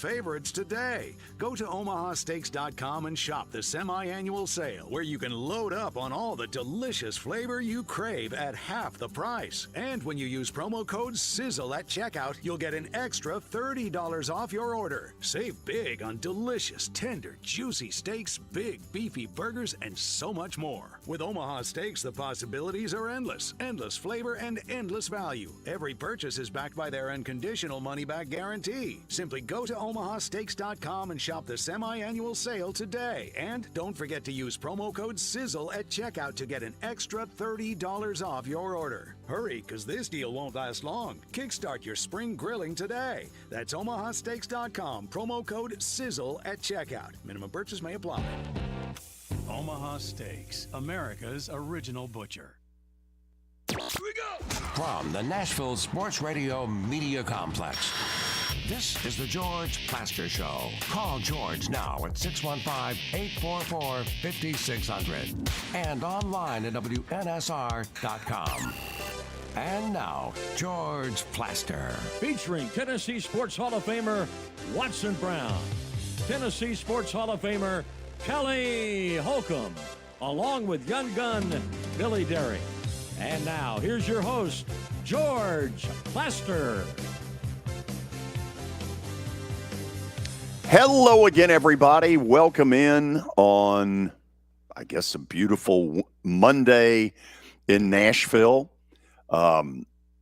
favorites today. Go to omahasteaks.com and shop the semi-annual sale, where you can load up on all the delicious flavor you crave at half the price. And when you use promo code SIZZLE at checkout, you'll get an extra $30 off your order. Save big on delicious, tender, juicy steaks, big beefy burgers, and so much more. With Omaha Steaks, the possibilities are endless. Endless flavor and endless value. Every purchase is backed by their unconditional money-back guarantee. Simply go to omahasteaks.com and shop the semi-annual sale today. And don't forget to use promo code SIZZLE at checkout to get an extra $30 off your order. Hurry, because this deal won't last long. Kickstart your spring grilling today. That's omahasteaks.com, promo code SIZZLE at checkout. Minimum purchase may apply. Omaha Steaks, America's original butcher. Here we go! From the Nashville Sports Radio Media Complex, this is the George Plaster Show. Call George now at 615-844-5600 and online at WNSR.com. And now, George Plaster. Featuring Tennessee Sports Hall of Famer Watson Brown, Tennessee Sports Hall of Famer Kelly Holcomb, along with Young Gun Billy Derrick. And now, here's your host, George Plaster. Hello again, everybody. Welcome in on, I guess, a beautiful Monday in Nashville.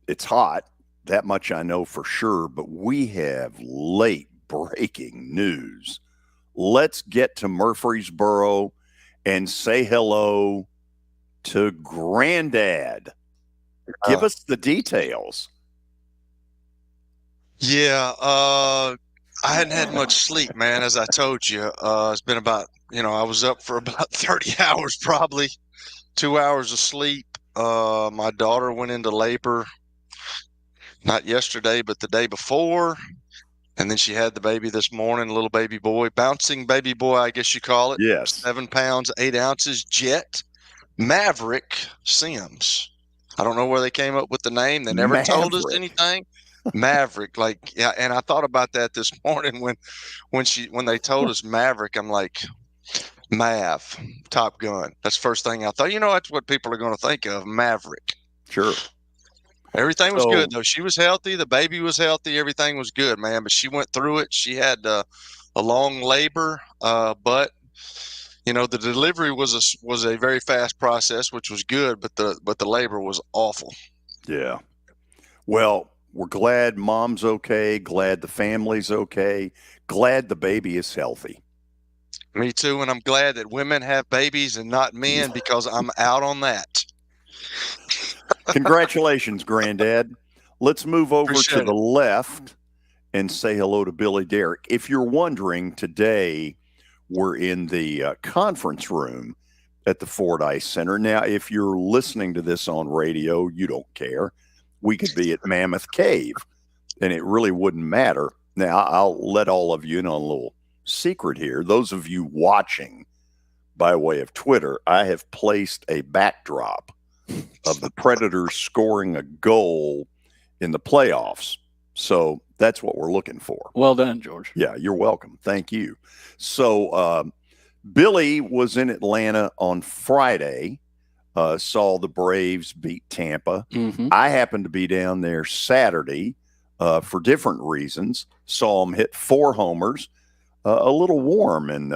It's hot, that much I know for sure, but we have late breaking news. Let's get to Murfreesboro and say hello to Granddad. Give us the details. Yeah, I hadn't had much sleep, man, as I told you. It's been about, I was up for about 30 hours, probably 2 hours of sleep. My daughter went into labor, not yesterday, but the day before. And then she had the baby this morning, little baby boy, bouncing baby boy, I guess you call it. Yes. 7 pounds, 8 ounces, Jet Maverick Sims. I don't know where they came up with the name. They never told us anything. Maverick, yeah. And I thought about that this morning when they told us Maverick. I'm like, Mav, Top Gun. That's the first thing I thought. That's what people are going to think of, Maverick. Sure. Everything was good, though. She was healthy. The baby was healthy. Everything was good, man. But she went through it. She had a long labor, but the delivery was a very fast process, which was good. But the labor was awful. Yeah. Well, we're glad mom's okay. Glad the family's okay. Glad the baby is healthy. Me too, and I'm glad that women have babies and not men, because I'm out on that. Congratulations, Granddad. Let's move over to the left and say hello to Billy Derrick. If you're wondering, today we're in the conference room at the Fordyce Center. Now, if you're listening to this on radio, you don't care. We could be at Mammoth Cave, and it really wouldn't matter. Now, I'll let all of you in on a little secret here. Those of you watching by way of Twitter, I have placed a backdrop of the Predators scoring a goal in the playoffs. So that's what we're looking for. Well done, George. Yeah, you're welcome. Thank you. So Billy was in Atlanta on Friday, saw the Braves beat Tampa. Mm-hmm. I happened to be down there Saturday for different reasons. Saw him hit 4 homers. A little warm in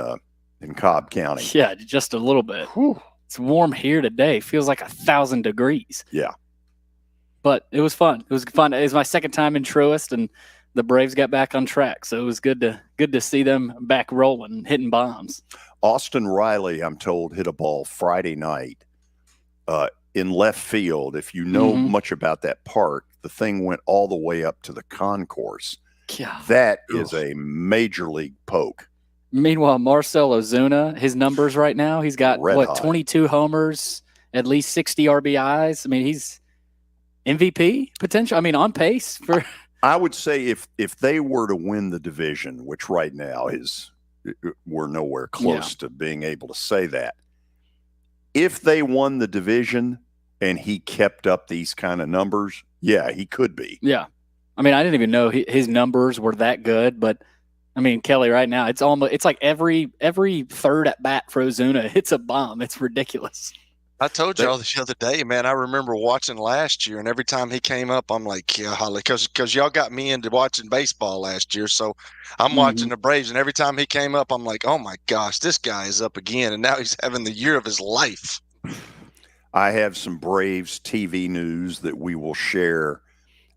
Cobb County. Yeah, just a little bit. Whew. It's warm here today. Feels like 1,000 degrees. Yeah. But it was fun. It was fun. It was my second time in Truist, and the Braves got back on track. So it was good to see them back rolling, hitting bombs. Austin Riley, I'm told, hit a ball Friday night in left field. If you know much about that park, the thing went all the way up to the concourse. Yeah. That is a major league poke. Meanwhile, Marcell Ozuna, his numbers right now, he's got, hot. 22 homers, at least 60 RBIs. I mean, he's MVP potential. I mean, on pace for. I would say if they were to win the division, which right now we're nowhere close to being able to say that. If they won the division and he kept up these kind of numbers, yeah, he could be. Yeah. I mean, I didn't even know his numbers were that good, but I mean, Kelly, right now it's like every third at bat for Ozuna, it's a bomb. It's ridiculous. I told y'all the other day, man, I remember watching last year, and every time he came up, I'm like, yeah, Holly, because y'all got me into watching baseball last year. So I'm watching the Braves, and every time he came up, I'm like, oh, my gosh, this guy is up again. And now he's having the year of his life. I have some Braves TV news that we will share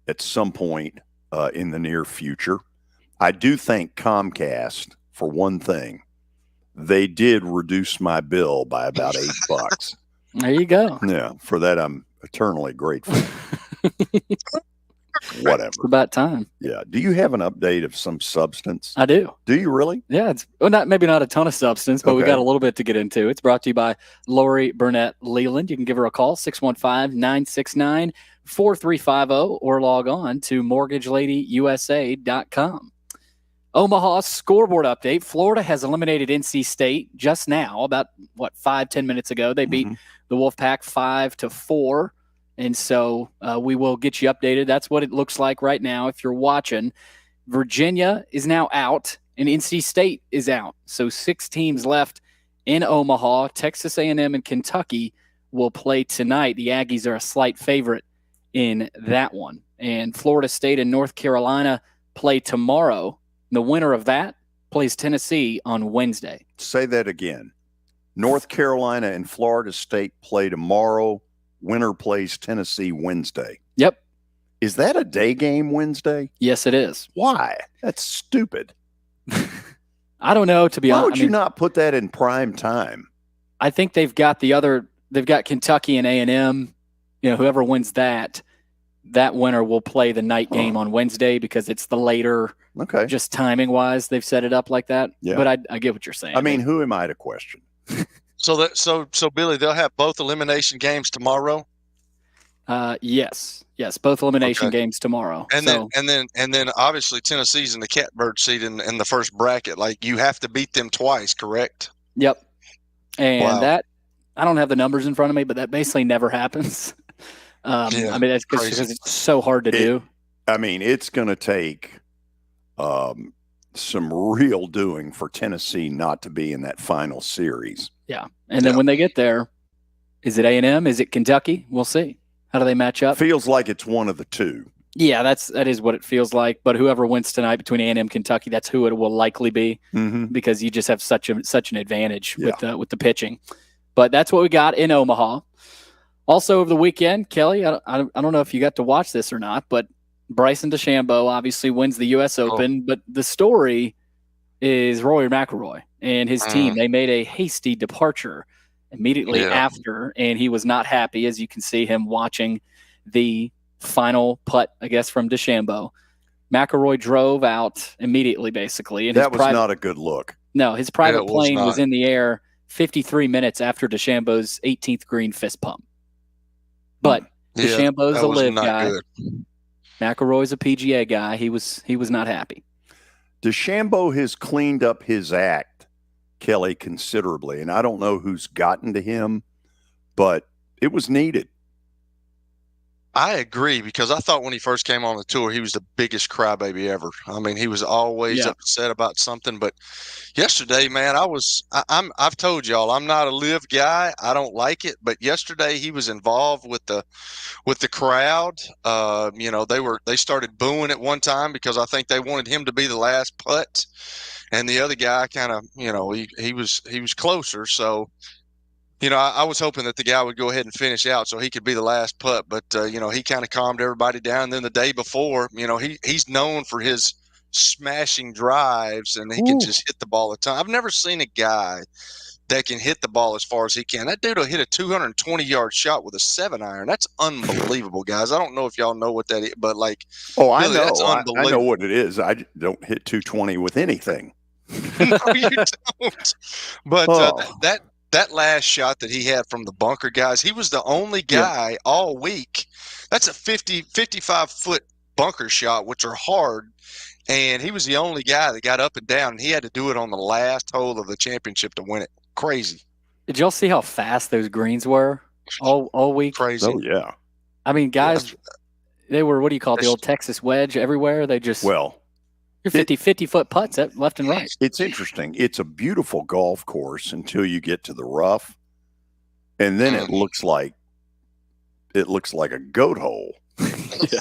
at some point in the near future. I do thank Comcast for one thing. They did reduce my bill by about $8. There you go. Yeah, for that I'm eternally grateful. Whatever. It's about time. Yeah. Do you have an update of some substance? I do. Do you really? Yeah, it's maybe not a ton of substance, but we got a little bit to get into. It's brought to you by Lori Burnett Leland. You can give her a call, 615-969-4350, or log on to mortgageladyyusa.com. Omaha scoreboard update. Florida has eliminated NC State just now, about 5-10 minutes ago. They beat the Wolfpack 5-4. And so we will get you updated. That's what it looks like right now if you're watching. Virginia is now out, and NC State is out. So 6 teams left in Omaha. Texas A&M and Kentucky will play tonight. The Aggies are a slight favorite in that one. And Florida State and North Carolina play tomorrow. The winner of that plays Tennessee on Wednesday. Say that again. North Carolina and Florida State play tomorrow. Winner plays Tennessee Wednesday. Yep. Is that a day game Wednesday? Yes, it is. Why? That's stupid. I don't know, to be honest. Why would you not put that in prime time? I think they've got Kentucky and A&M. You know, whoever wins that winner will play the night game on Wednesday because it's the later. Okay. Just timing wise, they've set it up like that. Yeah. But I get what you're saying. I mean, who am I to question? So Billy, they'll have both elimination games tomorrow. Yes, both elimination games tomorrow. And then obviously Tennessee's in the catbird seat in the first bracket. Like, you have to beat them twice, correct? Yep. And that, I don't have the numbers in front of me, but that basically never happens. I mean, that's because it's so hard to do. I mean, it's going to take some real doing for Tennessee not to be in that final series. Yeah. And then when they get there, is it A&M? Is it Kentucky? We'll see. How do they match up? Feels like it's one of the two. Yeah, that is what it feels like. But whoever wins tonight between A&M and Kentucky, that's who it will likely be because you just have such an advantage with the pitching. But that's what we got in Omaha. Also over the weekend, Kelly, I don't know if you got to watch this or not, but Bryson DeChambeau obviously wins the U.S. Open. But the story is Rory McIlroy and his team. They made a hasty departure immediately after, and he was not happy, as you can see him watching the final putt, I guess, from DeChambeau. McIlroy drove out immediately, basically. And that was not a good look. No, his private plane was in the air 53 minutes after DeChambeau's 18th green fist pump. But DeChambeau's a live guy. Good. McIlroy's a PGA guy. He was not happy. DeChambeau has cleaned up his act, Kelly, considerably. And I don't know who's gotten to him, but it was needed. I agree, because I thought when he first came on the tour, he was the biggest crybaby ever. I mean, he was always upset about something. But yesterday, man, I've told y'all, I'm not a live guy. I don't like it. But yesterday, he was involved with the crowd. They started booing at one time because I think they wanted him to be the last putt, and the other guy kind of, he was closer. So, I was hoping that the guy would go ahead and finish out so he could be the last putt, but he kind of calmed everybody down. And then the day before, he's known for his smashing drives, and he can just hit the ball a ton. I've never seen a guy that can hit the ball as far as he can. That dude will hit a 220-yard shot with a 7-iron. That's unbelievable, guys. I don't know if y'all know what that is, but I know. That's unbelievable. I know what it is. I don't hit 220 with anything. No, you don't. But that last shot that he had from the bunker, guys, he was the only guy all week. That's a 55-foot bunker shot, which are hard. And he was the only guy that got up and down, and he had to do it on the last hole of the championship to win it. Crazy. Did y'all see how fast those greens were all week? Crazy. Oh, yeah. I mean, guys, they were, what do you call it, the old Texas wedge everywhere? They just You're 50-foot putts at left and right. It's interesting. It's a beautiful golf course until you get to the rough, and then it looks like a goat hole. Yeah.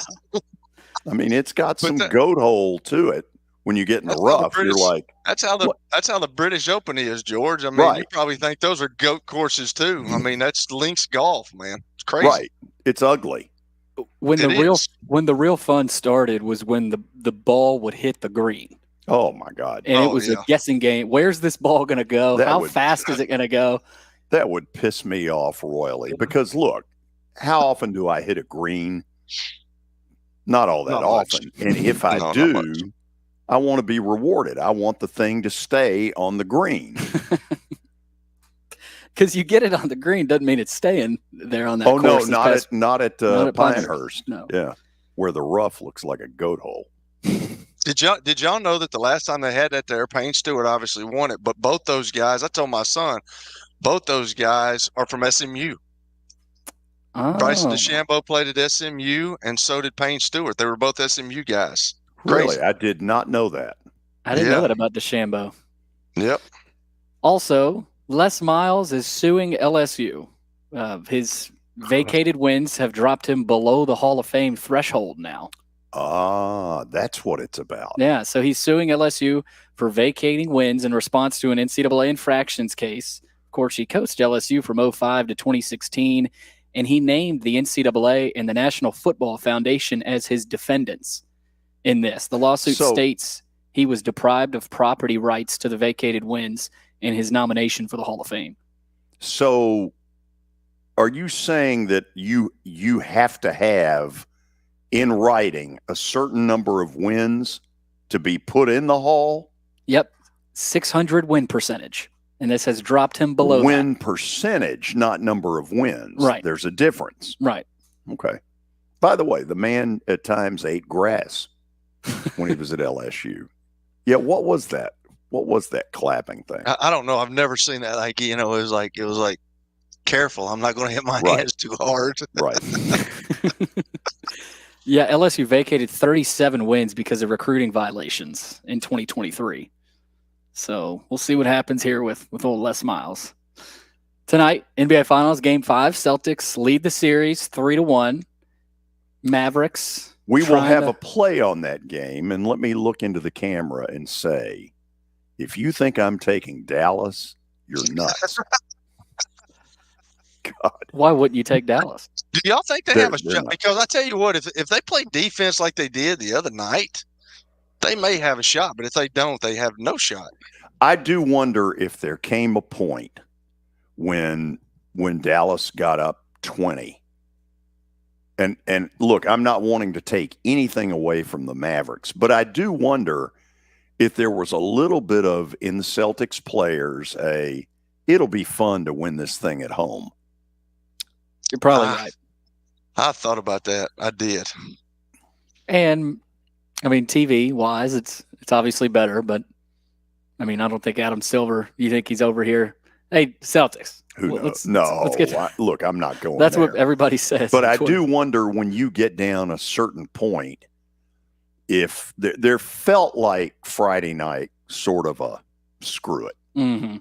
I mean, it's got some goat hole to it. When you get in the rough, you're like, that's how the British Open is, George. I mean, you probably think those are goat courses too. I mean, that's links golf, man. It's crazy. Right. It's ugly. When the real fun started was when the ball would hit the green. Oh my God. And it was a guessing game. Where's this ball going to go? How fast is it going to go? That would piss me off royally because look, how often do I hit a green? Not all that often. And if I do, I want to be rewarded. I want the thing to stay on the green. Because you get it on the green doesn't mean it's staying there on that course. Oh, no, not at Pinehurst. No. Yeah, where the rough looks like a goat hole. Did y'all know that the last time they had that there, Payne Stewart obviously won it, but both those guys, I told my son, both those guys are from SMU. Oh. Bryson DeChambeau played at SMU, and so did Payne Stewart. They were both SMU guys. Really? Crazy. I did not know that. I didn't know that about DeChambeau. Yep. Also, Les Miles is suing LSU. His vacated wins have dropped him below the Hall of Fame threshold now. Ah, that's what it's about. Yeah, so he's suing LSU for vacating wins in response to an NCAA infractions case. Of course, he coached LSU from 2005 to 2016, and he named the NCAA and the National Football Foundation as his defendants in this. The lawsuit states he was deprived of property rights to the vacated wins in his nomination for the Hall of Fame. So are you saying that you have to have in writing a certain number of wins to be put in the Hall? Yep. 600 win percentage. And this has dropped him below win percentage, not number of wins. Right. There's a difference. Right. Okay. By the way, the man at times ate grass when he was at LSU. Yeah, what was that? What was that clapping thing? I don't know. I've never seen that. Like, it was like, careful. I'm not going to hit my hands too hard. Right. Yeah, LSU vacated 37 wins because of recruiting violations in 2023. So we'll see what happens here with old Les Miles. Tonight, NBA Finals, Game 5. Celtics lead the series 3-1. Mavericks. We will have a play on that game, and let me look into the camera and say, if you think I'm taking Dallas, you're nuts. God. Why wouldn't you take Dallas? Do y'all think they have a shot? Because I tell you what, if they play defense like they did the other night, they may have a shot. But if they don't, they have no shot. I do wonder if there came a point when Dallas got up 20. And look, I'm not wanting to take anything away from the Mavericks, but I do wonder if there was a little bit of, in the Celtics players, it'll be fun to win this thing at home. You're probably right. I thought about that. I did. And I mean, TV wise, it's obviously better, but I mean, I don't think Adam Silver, you think he's over here? Hey, Celtics. Who knows? Look, I'm not going That's there. what everybody says. But I do wonder when you get down a certain point, if there felt like Friday night sort of a screw it. Mm-hmm.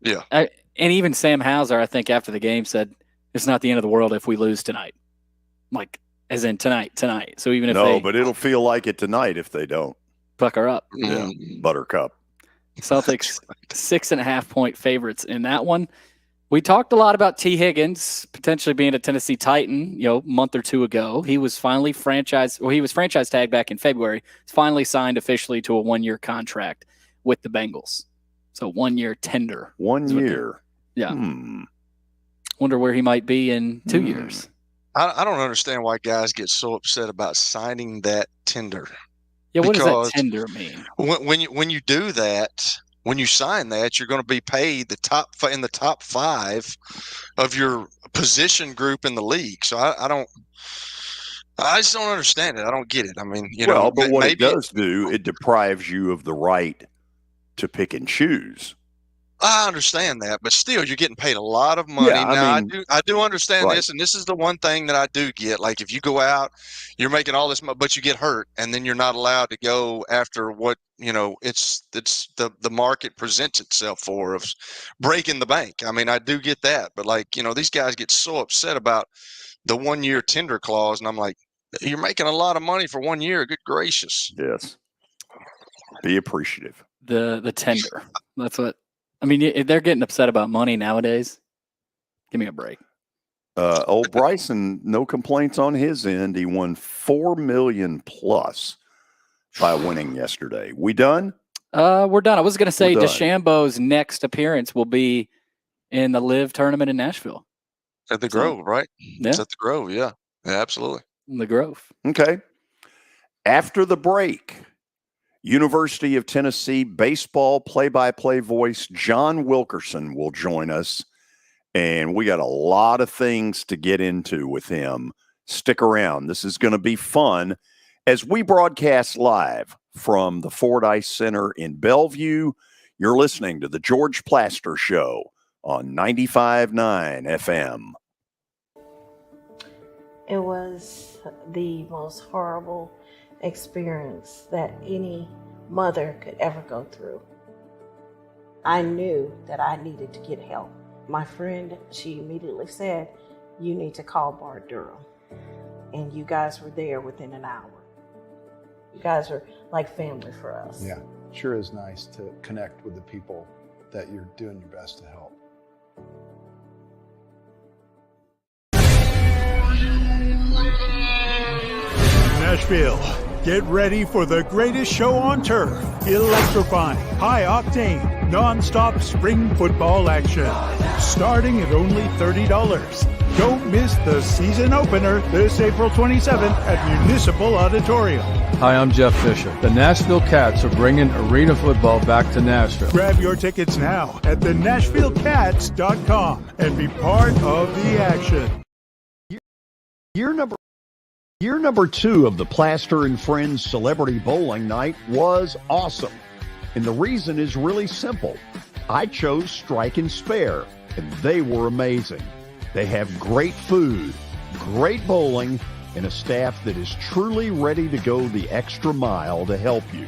Yeah. And even Sam Hauser, I think, after the game said, it's not the end of the world if we lose tonight. Like, as in tonight. So even if but it'll feel like it tonight if they don't. Pucker up. Yeah, Buttercup. Celtics 6.5-point favorites in that one. We talked a lot about T. Higgins potentially being a Tennessee Titan, a month or two ago. He was finally franchise tagged back in February. He's finally signed officially to a 1-year contract with the Bengals. So 1-year tender. 1 year. Yeah. Wonder where he might be in 2 years. I don't understand why guys get so upset about signing that tender. Yeah, what does that tender mean? When you do that, when you sign that, you're going to be paid in the top 5 of your position group in the league. So I just don't understand it. I don't get it. I mean, but what it does do, it deprives you of the right to pick and choose. I understand that, but still, you're getting paid a lot of money. Yeah, Now, I do understand right. this, and this is the one thing that I do get. Like, if you go out, you're making all this, but you get hurt, and then you're not allowed to go after what it's the market presents itself for of breaking the bank. I mean, I do get that, but these guys get so upset about the 1 year tender clause, and I'm like, you're making a lot of money for 1 year. Good gracious. Yes. Be appreciative. The tender. That's what. I mean, if they're getting upset about money nowadays, give me a break. Old Bryson, no complaints on his end. He won $4 million plus by winning yesterday. We done? We're done. I was going to say DeChambeau's next appearance will be in the Live tournament in Nashville. At the Grove, right? Yeah. It's at the Grove, yeah. Absolutely. In the Grove. Okay. After the break, University of Tennessee baseball play-by-play voice John Wilkerson will join us, and we got a lot of things to get into with him. Stick around. This is going to be fun as we broadcast live from the Fordyce Center in Bellevue. You're listening to The George Plaster Show on 95.9 FM. It was the most horrible experience that any mother could ever go through. I knew that I needed to get help. My friend, she immediately said, you need to call Bart Durham. And you guys were there within an hour. You guys are like family for us. Yeah, sure is nice to connect with the people that you're doing your best to help. Nashville, get ready for the greatest show on turf. Electrifying, high-octane, non-stop spring football action. Starting at only $30. Don't miss the season opener this April 27th at Municipal Auditorium. Hi, I'm Jeff Fisher. The Nashville Cats are bringing arena football back to Nashville. Grab your tickets now at thenashvillecats.com and be part of the action. Year number 2 of the Plaster and Friends Celebrity Bowling Night was awesome. And the reason is really simple. I chose Strike and Spare, and they were amazing. They have great food, great bowling, and a staff that is truly ready to go the extra mile to help you.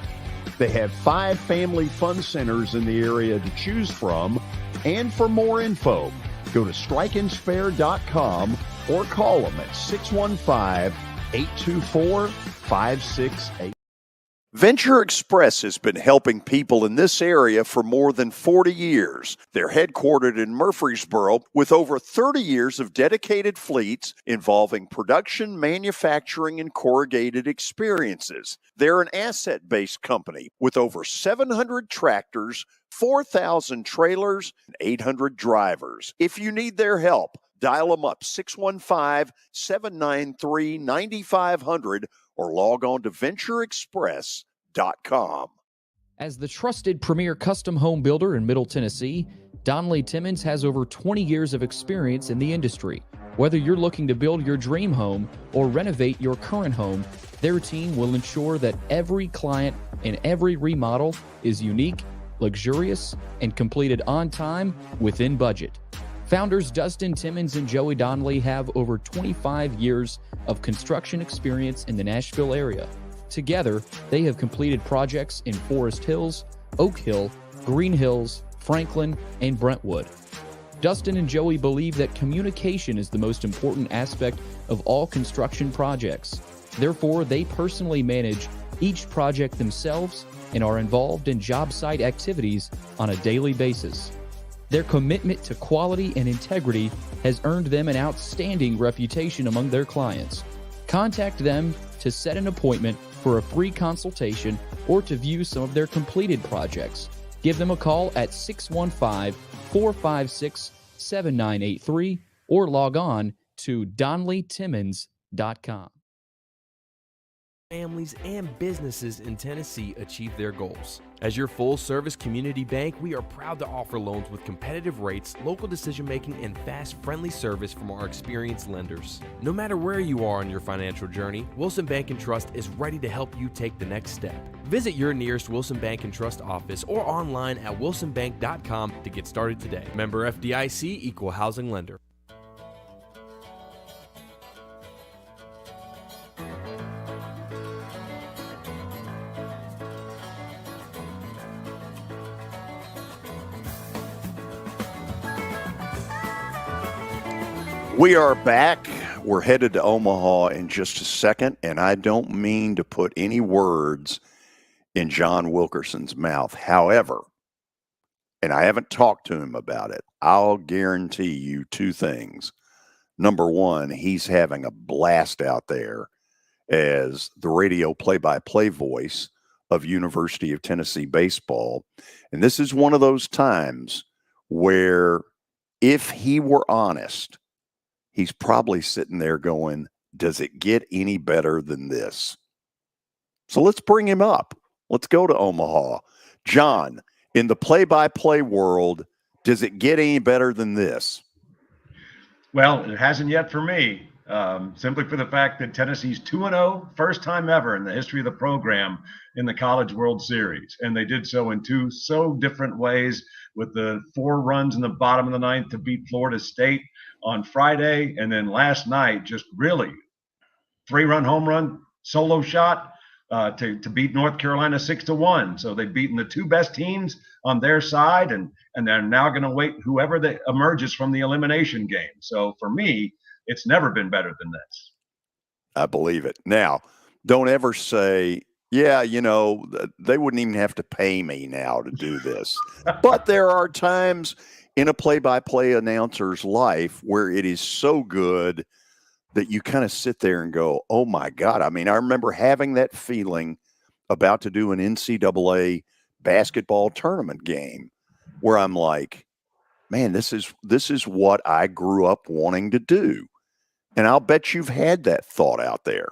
They have 5 family fun centers in the area to choose from. And for more info, go to strikeandspare.com or call them at 615-824-5688. Venture Express has been helping people in this area for more than 40 years. They're headquartered in Murfreesboro with over 30 years of dedicated fleets involving production, manufacturing, and corrugated experiences. They're an asset-based company with over 700 tractors, 4,000 trailers, and 800 drivers. If you need their help, dial them up 615-793-9500 or log on to ventureexpress.com. As the trusted premier custom home builder in Middle Tennessee, Donnelly Timmons has over 20 years of experience in the industry. Whether you're looking to build your dream home or renovate your current home, their team will ensure that every client and every remodel is unique, luxurious, and completed on time within budget. Founders Dustin Timmons and Joey Donnelly have over 25 years of construction experience in the Nashville area. Together, they have completed projects in Forest Hills, Oak Hill, Green Hills, Franklin, and Brentwood. Dustin and Joey believe that communication is the most important aspect of all construction projects. Therefore, they personally manage each project themselves and are involved in job site activities on a daily basis. Their commitment to quality and integrity has earned them an outstanding reputation among their clients. Contact them to set an appointment for a free consultation or to view some of their completed projects. Give them a call at 615-456-7983 or log on to DonnellyTimmons.com. families, and businesses in Tennessee achieve their goals. As your full-service community bank, we are proud to offer loans with competitive rates, local decision-making, and fast, friendly service from our experienced lenders. No matter where you are on your financial journey, Wilson Bank & Trust is ready to help you take the next step. Visit your nearest Wilson Bank & Trust office or online at wilsonbank.com to get started today. Member FDIC, Equal Housing Lender. We are back. We're headed to Omaha in just a second, and I don't mean to put any words in John Wilkerson's mouth. However, and I haven't talked to him about it, I'll guarantee you two things. Number one, he's having a blast out there as the radio play-by-play voice of University of Tennessee baseball. And this is one of those times where if he were honest, he's probably sitting there going, does it get any better than this? So let's bring him up. Let's go to Omaha. John, in the play-by-play world, does it get any better than this? Well, it hasn't yet for me, simply for the fact that Tennessee's 2-0, first time ever in the history of the program in the College World Series. And they did so in two so different ways, with the 4 runs in the bottom of the ninth to beat Florida State on Friday, and then last night, just really 3-run home run solo shot to beat North Carolina 6-1. So they've beaten the 2 best teams on their side, and they're now going to wait whoever that emerges from the elimination game. So for me, it's never been better than this. I believe it. Now, don't ever say, yeah, you know, they wouldn't even have to pay me now to do this. But there are times in a play-by-play announcer's life where it is so good that you kind of sit there and go, oh my God. I mean, I remember having that feeling about to do an NCAA basketball tournament game where I'm like, man, this is what I grew up wanting to do. And I'll bet you've had that thought out there.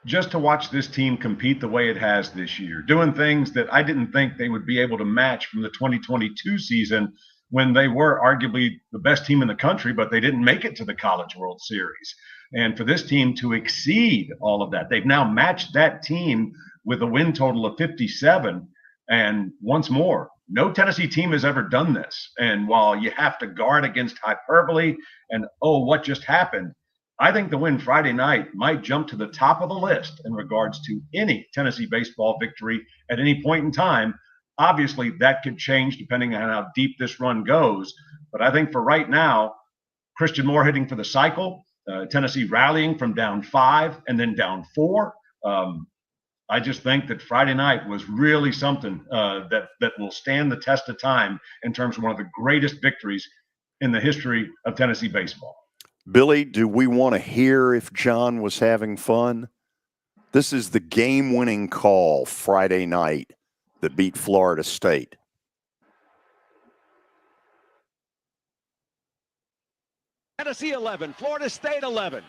Just to watch this team compete the way it has this year, doing things that I didn't think they would be able to match from the 2022 season, when they were arguably the best team in the country, but they didn't make it to the College World Series. And for this team to exceed all of that, they've now matched that team with a win total of 57. And once more, no Tennessee team has ever done this. And while you have to guard against hyperbole and, oh, what just happened, I think the win Friday night might jump to the top of the list in regards to any Tennessee baseball victory at any point in time. Obviously, that could change depending on how deep this run goes. But I think for right now, Christian Moore hitting for the cycle, Tennessee rallying from down 5 and then down 4. I just think that Friday night was really something that will stand the test of time in terms of one of the greatest victories in the history of Tennessee baseball. Billy, do we want to hear if John was having fun? This is the game-winning call Friday night that beat Florida State. Tennessee 11, Florida State 11.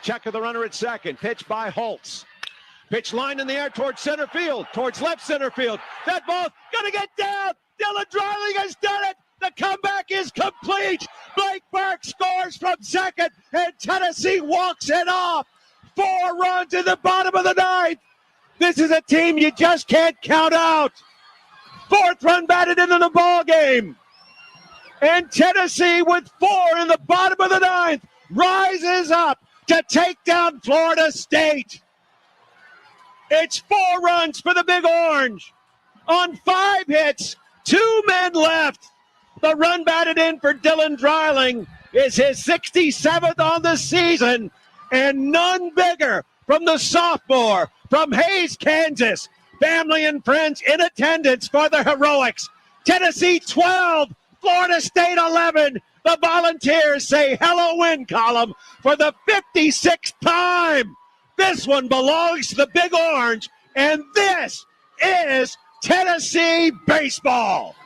Check of the runner at second. Pitch by Holtz. Pitch line in the air towards center field, towards left center field. That ball gonna get down. Dylan Dreiling has done it. The comeback is complete. Blake Burke scores from second, and Tennessee walks it off. 4 runs in the bottom of the ninth. This is a team you just can't count out. 4th run batted into the ball game. And Tennessee, with 4 in the bottom of the ninth, rises up to take down Florida State. It's 4 runs for the Big Orange. On 5 hits, 2 men left. The run batted in for Dylan Dreiling is his 67th on the season, and none bigger from the sophomore from Hays, Kansas. Family and friends in attendance for the heroics. Tennessee 12, Florida State 11. The Volunteers say hello win column for the 56th time. This one belongs to the Big Orange, and this is Tennessee baseball.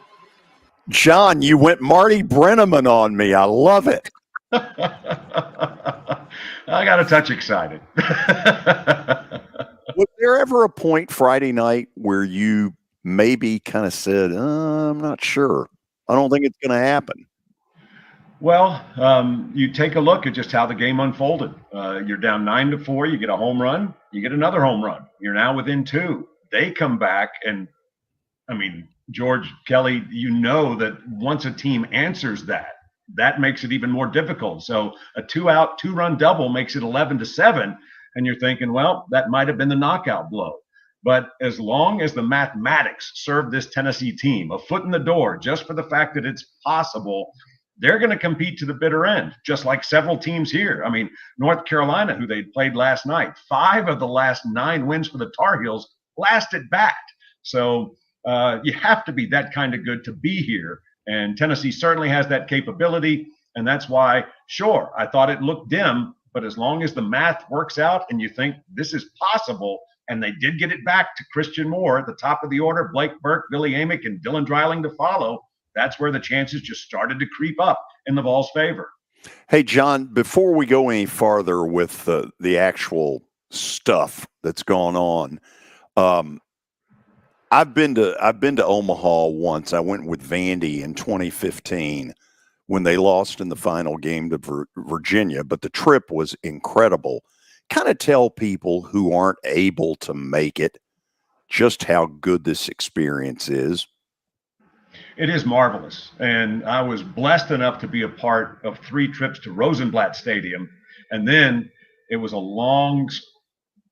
John, you went Marty Brenneman on me. I love it. I got a touch excited. Was there ever a point Friday night where you maybe kind of said, I'm not sure. I don't think it's going to happen? Well, you take a look at just how the game unfolded. You're down 9-4. You get a home run. You get another home run. You're now within 2. They come back, and I mean, George, Kelly, you know that once a team answers that makes it even more difficult. So a 2-out, 2-run double makes it 11-7, and you're thinking, well, that might have been the knockout blow. But as long as the mathematics serve this Tennessee team a foot in the door, just for the fact that it's possible, they're going to compete to the bitter end, just like several teams here. I mean, North Carolina, who they played last night, 5 of the last 9 wins for the Tar Heels last at bat. So you have to be that kind of good to be here. And Tennessee certainly has that capability. And that's why, sure, I thought it looked dim, but as long as the math works out and you think this is possible, and they did get it back to Christian Moore at the top of the order, Blake Burke, Billy Amick, and Dylan Dreiling to follow, that's where the chances just started to creep up in the Vols' favor. Hey, John, before we go any farther with the actual stuff that's gone on, I've been to Omaha once. I went with Vandy in 2015 when they lost in the final game to Virginia, but the trip was incredible. Kind of tell people who aren't able to make it just how good this experience is. It is marvelous. And I was blessed enough to be a part of 3 trips to Rosenblatt Stadium. And then it was a long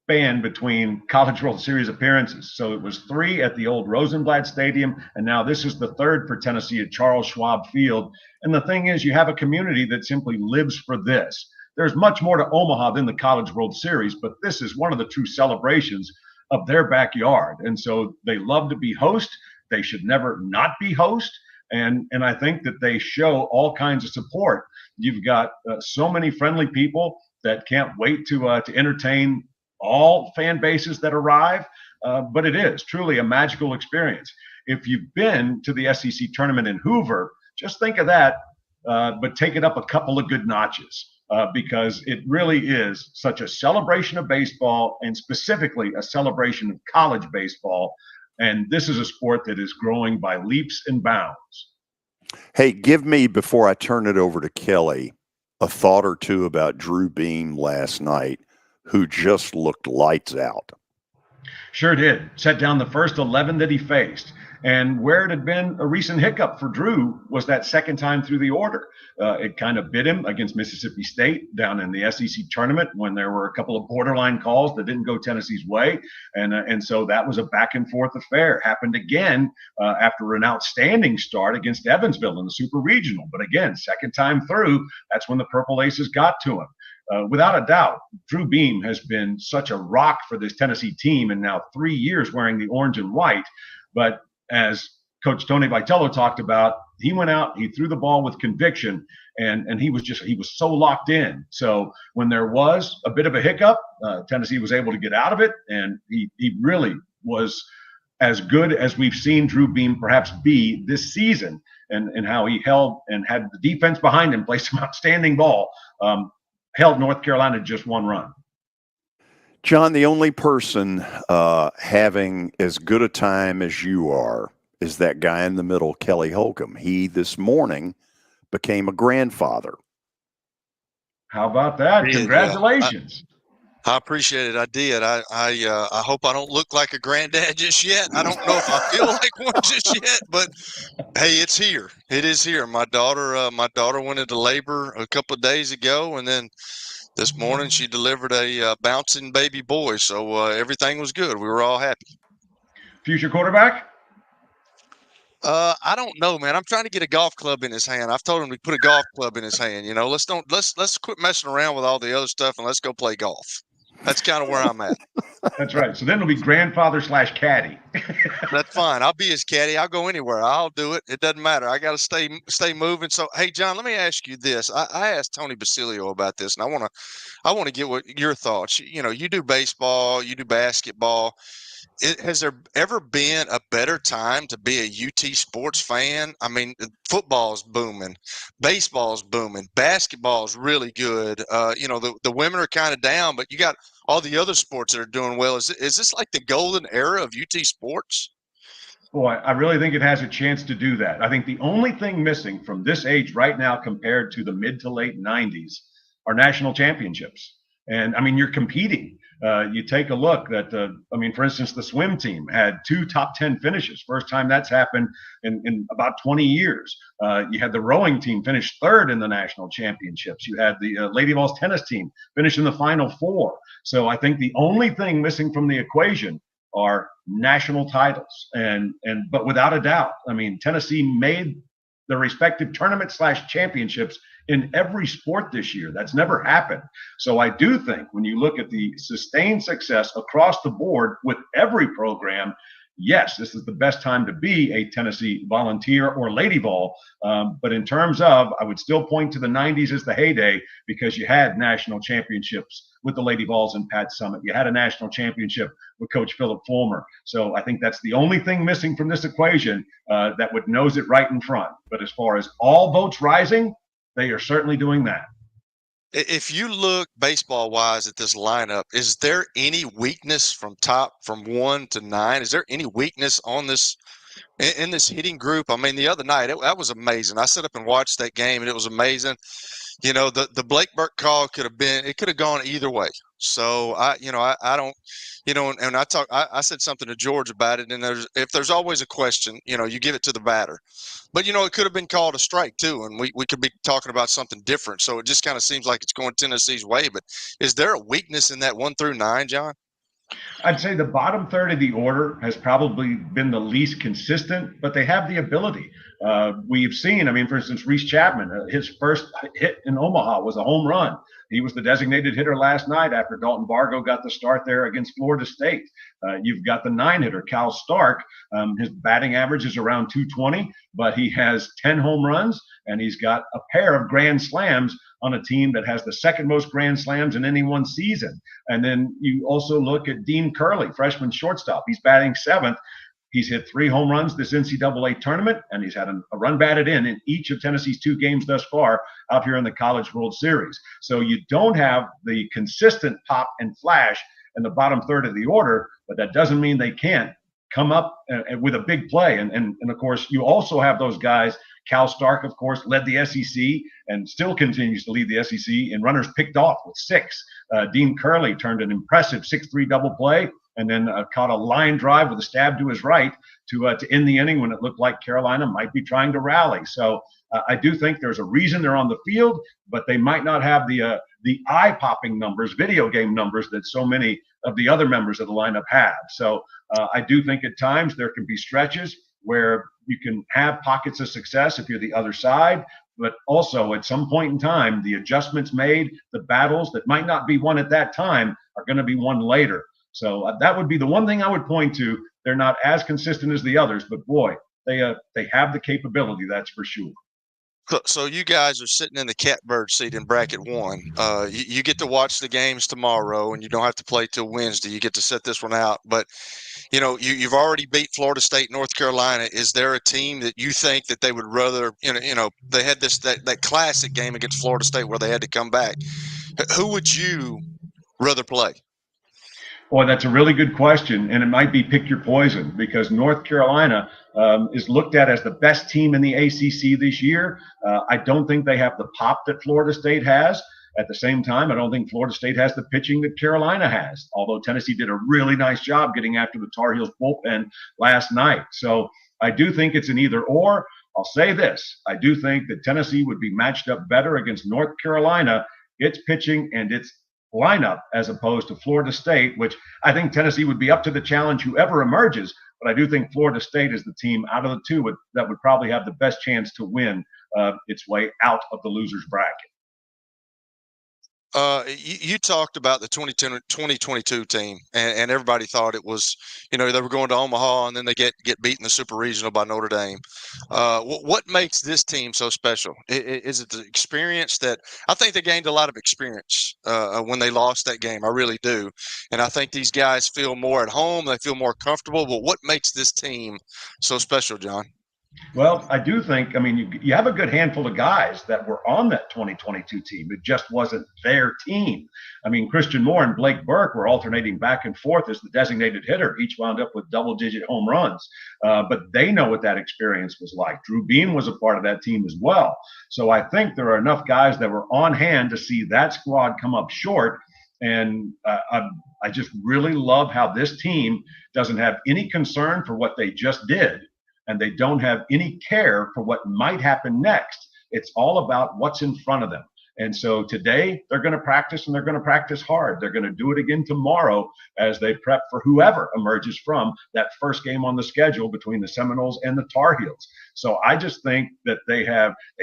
span between College World Series appearances. So it was 3 at the old Rosenblatt Stadium. And now this is the 3rd for Tennessee at Charles Schwab Field. And the thing is, you have a community that simply lives for this. There's much more to Omaha than the College World Series, but this is one of the true celebrations of their backyard. And so they love to be host. They should never not be host. And I think that they show all kinds of support. You've got so many friendly people that can't wait to entertain all fan bases that arrive. But it is truly a magical experience. If you've been to the SEC tournament in Hoover, just think of that, but take it up a couple of good notches. Because it really is such a celebration of baseball, and specifically a celebration of college baseball. And this is a sport that is growing by leaps and bounds. Hey, give me, before I turn it over to Kelly, a thought or two about Drew Beam last night, who just looked lights out. Sure did. Set down the first 11 that he faced. And where it had been a recent hiccup for Drew was that second time through the order. It kind of bit him against Mississippi State down in the SEC tournament when there were a couple of borderline calls that didn't go Tennessee's way. And so that was a back and forth affair. Happened again after an outstanding start against Evansville in the Super Regional. But again, second time through, that's when the Purple Aces got to him. Without a doubt, Drew Beam has been such a rock for this Tennessee team, and now 3 years wearing the orange and white. But as Coach Tony Vitello talked about, he went out, he threw the ball with conviction, and he was so locked in. So when there was a bit of a hiccup, Tennessee was able to get out of it, and he really was as good as we've seen Drew Beam perhaps be this season, and how he held and had the defense behind him play some outstanding ball. Held North Carolina to just 1 run. John, the only person having as good a time as you are is that guy in the middle, Kelly Holcomb. He, this morning, became a grandfather. How about that? Congratulations. I appreciate it. I did. I hope I don't look like a granddad just yet. I don't know if I feel like one just yet, but hey, it's here. It is here. My daughter went into labor a couple of days ago, and then this morning she delivered a bouncing baby boy. So everything was good. We were all happy. Future quarterback? I don't know, man. I'm trying to get a golf club in his hand. I've told him to put a golf club in his hand. You know, let's quit messing around with all the other stuff and let's go play golf. That's kind of where I'm at. That's right. So then it'll be grandfather / caddy. That's fine. I'll be his caddy. I'll go anywhere. I'll do it. It doesn't matter. I got to stay moving. So, hey, John, let me ask you this. I asked Tony Basilio about this, and I want to get what your thoughts. You know, you do baseball, you do basketball. Has there ever been a better time to be a UT sports fan? I mean, football's booming, baseball's booming, basketball's really good. The women are kind of down, but you got all the other sports that are doing well. Is this like the golden era of UT sports? Boy, I really think it has a chance to do that. I think the only thing missing from this age right now compared to the mid to late 90s are national championships. And I mean, you're competing. You take a look for instance, the swim team had 2 top 10 finishes. First time that's happened in about 20 years. You had the rowing team finish 3rd in the national championships. You had the Lady Vols tennis team finish in the Final 4. So I think the only thing missing from the equation are national titles. But without a doubt, I mean, Tennessee made the respective tournament/championships in every sport this year. That's never happened. So I do think when you look at the sustained success across the board with every program, yes, this is the best time to be a Tennessee Volunteer or Lady Vol. But in terms of, I would still point to the 90s as the heyday because you had national championships with the Lady Vols and Pat Summitt. You had a national championship with Coach Philip Fulmer. So I think that's the only thing missing from this equation that would nose it right in front. But as far as all boats rising, they are certainly doing that. If you look baseball-wise at this lineup, is there any weakness from 1 to 9? Is there any weakness on this in this hitting group? I mean, the other night that was amazing. I sat up and watched that game, and it was amazing. You know, the Blake Burke call could have gone either way. So I don't, and I said something to George about it. And if there's always a question, you give it to the batter. But, it could have been called a strike, too, and we could be talking about something different. So it just kind of seems like it's going Tennessee's way. But is there a weakness in that 1 through 9, John? I'd say the bottom third of the order has probably been the least consistent, but they have the ability. We've seen, for instance, Reese Chapman, his first hit in Omaha was a home run. He was the designated hitter last night after Dalton Bargo got the start there against Florida State. You've got the 9-hitter, Cal Stark. His batting average is around 220, but he has 10 home runs, and he's got a pair of grand slams on a team that has the second most grand slams in any one season. And then you also look at Dean Curley, freshman shortstop. He's batting 7th. He's hit 3 home runs this NCAA tournament, and he's had a run batted in each of Tennessee's 2 games thus far out here in the College World Series. So you don't have the consistent pop and flash in the bottom third of the order, but that doesn't mean they can't come up with a big play. And of course, you also have those guys. Cal Stark, of course, led the SEC and still continues to lead the SEC in runners picked off with 6. Dean Curley turned an impressive 6-3 double play and then caught a line drive with a stab to his right to end the inning when it looked like Carolina might be trying to rally. So I do think there's a reason they're on the field, but they might not have the eye-popping numbers, video game numbers that so many of the other members of the lineup have. So I do think at times there can be stretches where you can have pockets of success if you're the other side, but also at some point in time, the adjustments made, the battles that might not be won at that time are going to be won later. So that would be the one thing I would point to. They're not as consistent as the others, but boy, they have the capability, that's for sure. So you guys are sitting in the catbird seat in bracket 1. You get to watch the games tomorrow, and you don't have to play till Wednesday. You get to set this one out. But, you've already beat Florida State, North Carolina. Is there a team that you think that they would rather, they had that classic game against Florida State where they had to come back. Who would you rather play? Boy, that's a really good question, and it might be pick your poison because North Carolina is looked at as the best team in the ACC this year. I don't think they have the pop that Florida State has. At the same time, I don't think Florida State has the pitching that Carolina has, although Tennessee did a really nice job getting after the Tar Heels bullpen last night. So I do think it's an either or. I'll say this. I do think that Tennessee would be matched up better against North Carolina, its pitching and its lineup, as opposed to Florida State, which I think Tennessee would be up to the challenge whoever emerges. But I do think Florida State is the team out of the 2 that would probably have the best chance to win its way out of the loser's bracket. You talked about the 2022 team, and everybody thought it was, they were going to Omaha and then they get beat in the Super Regional by Notre Dame. What makes this team so special? Is it the experience that I think they gained a lot of experience when they lost that game? I really do. And I think these guys feel more at home. They feel more comfortable. But what makes this team so special, John? Well, I do think, you have a good handful of guys that were on that 2022 team. It just wasn't their team. Christian Moore and Blake Burke were alternating back and forth as the designated hitter. Each wound up with double-digit home runs. But they know what that experience was like. Drew Beam was a part of that team as well. So I think there are enough guys that were on hand to see that squad come up short. And I just really love how this team doesn't have any concern for what they just did. And they don't have any care for what might happen next. It's all about what's in front of them. And so today they're going to practice, and they're going to practice hard. They're going to do it again tomorrow as they prep for whoever emerges from that first game on the schedule between the Seminoles and the Tar Heels. So I just think that they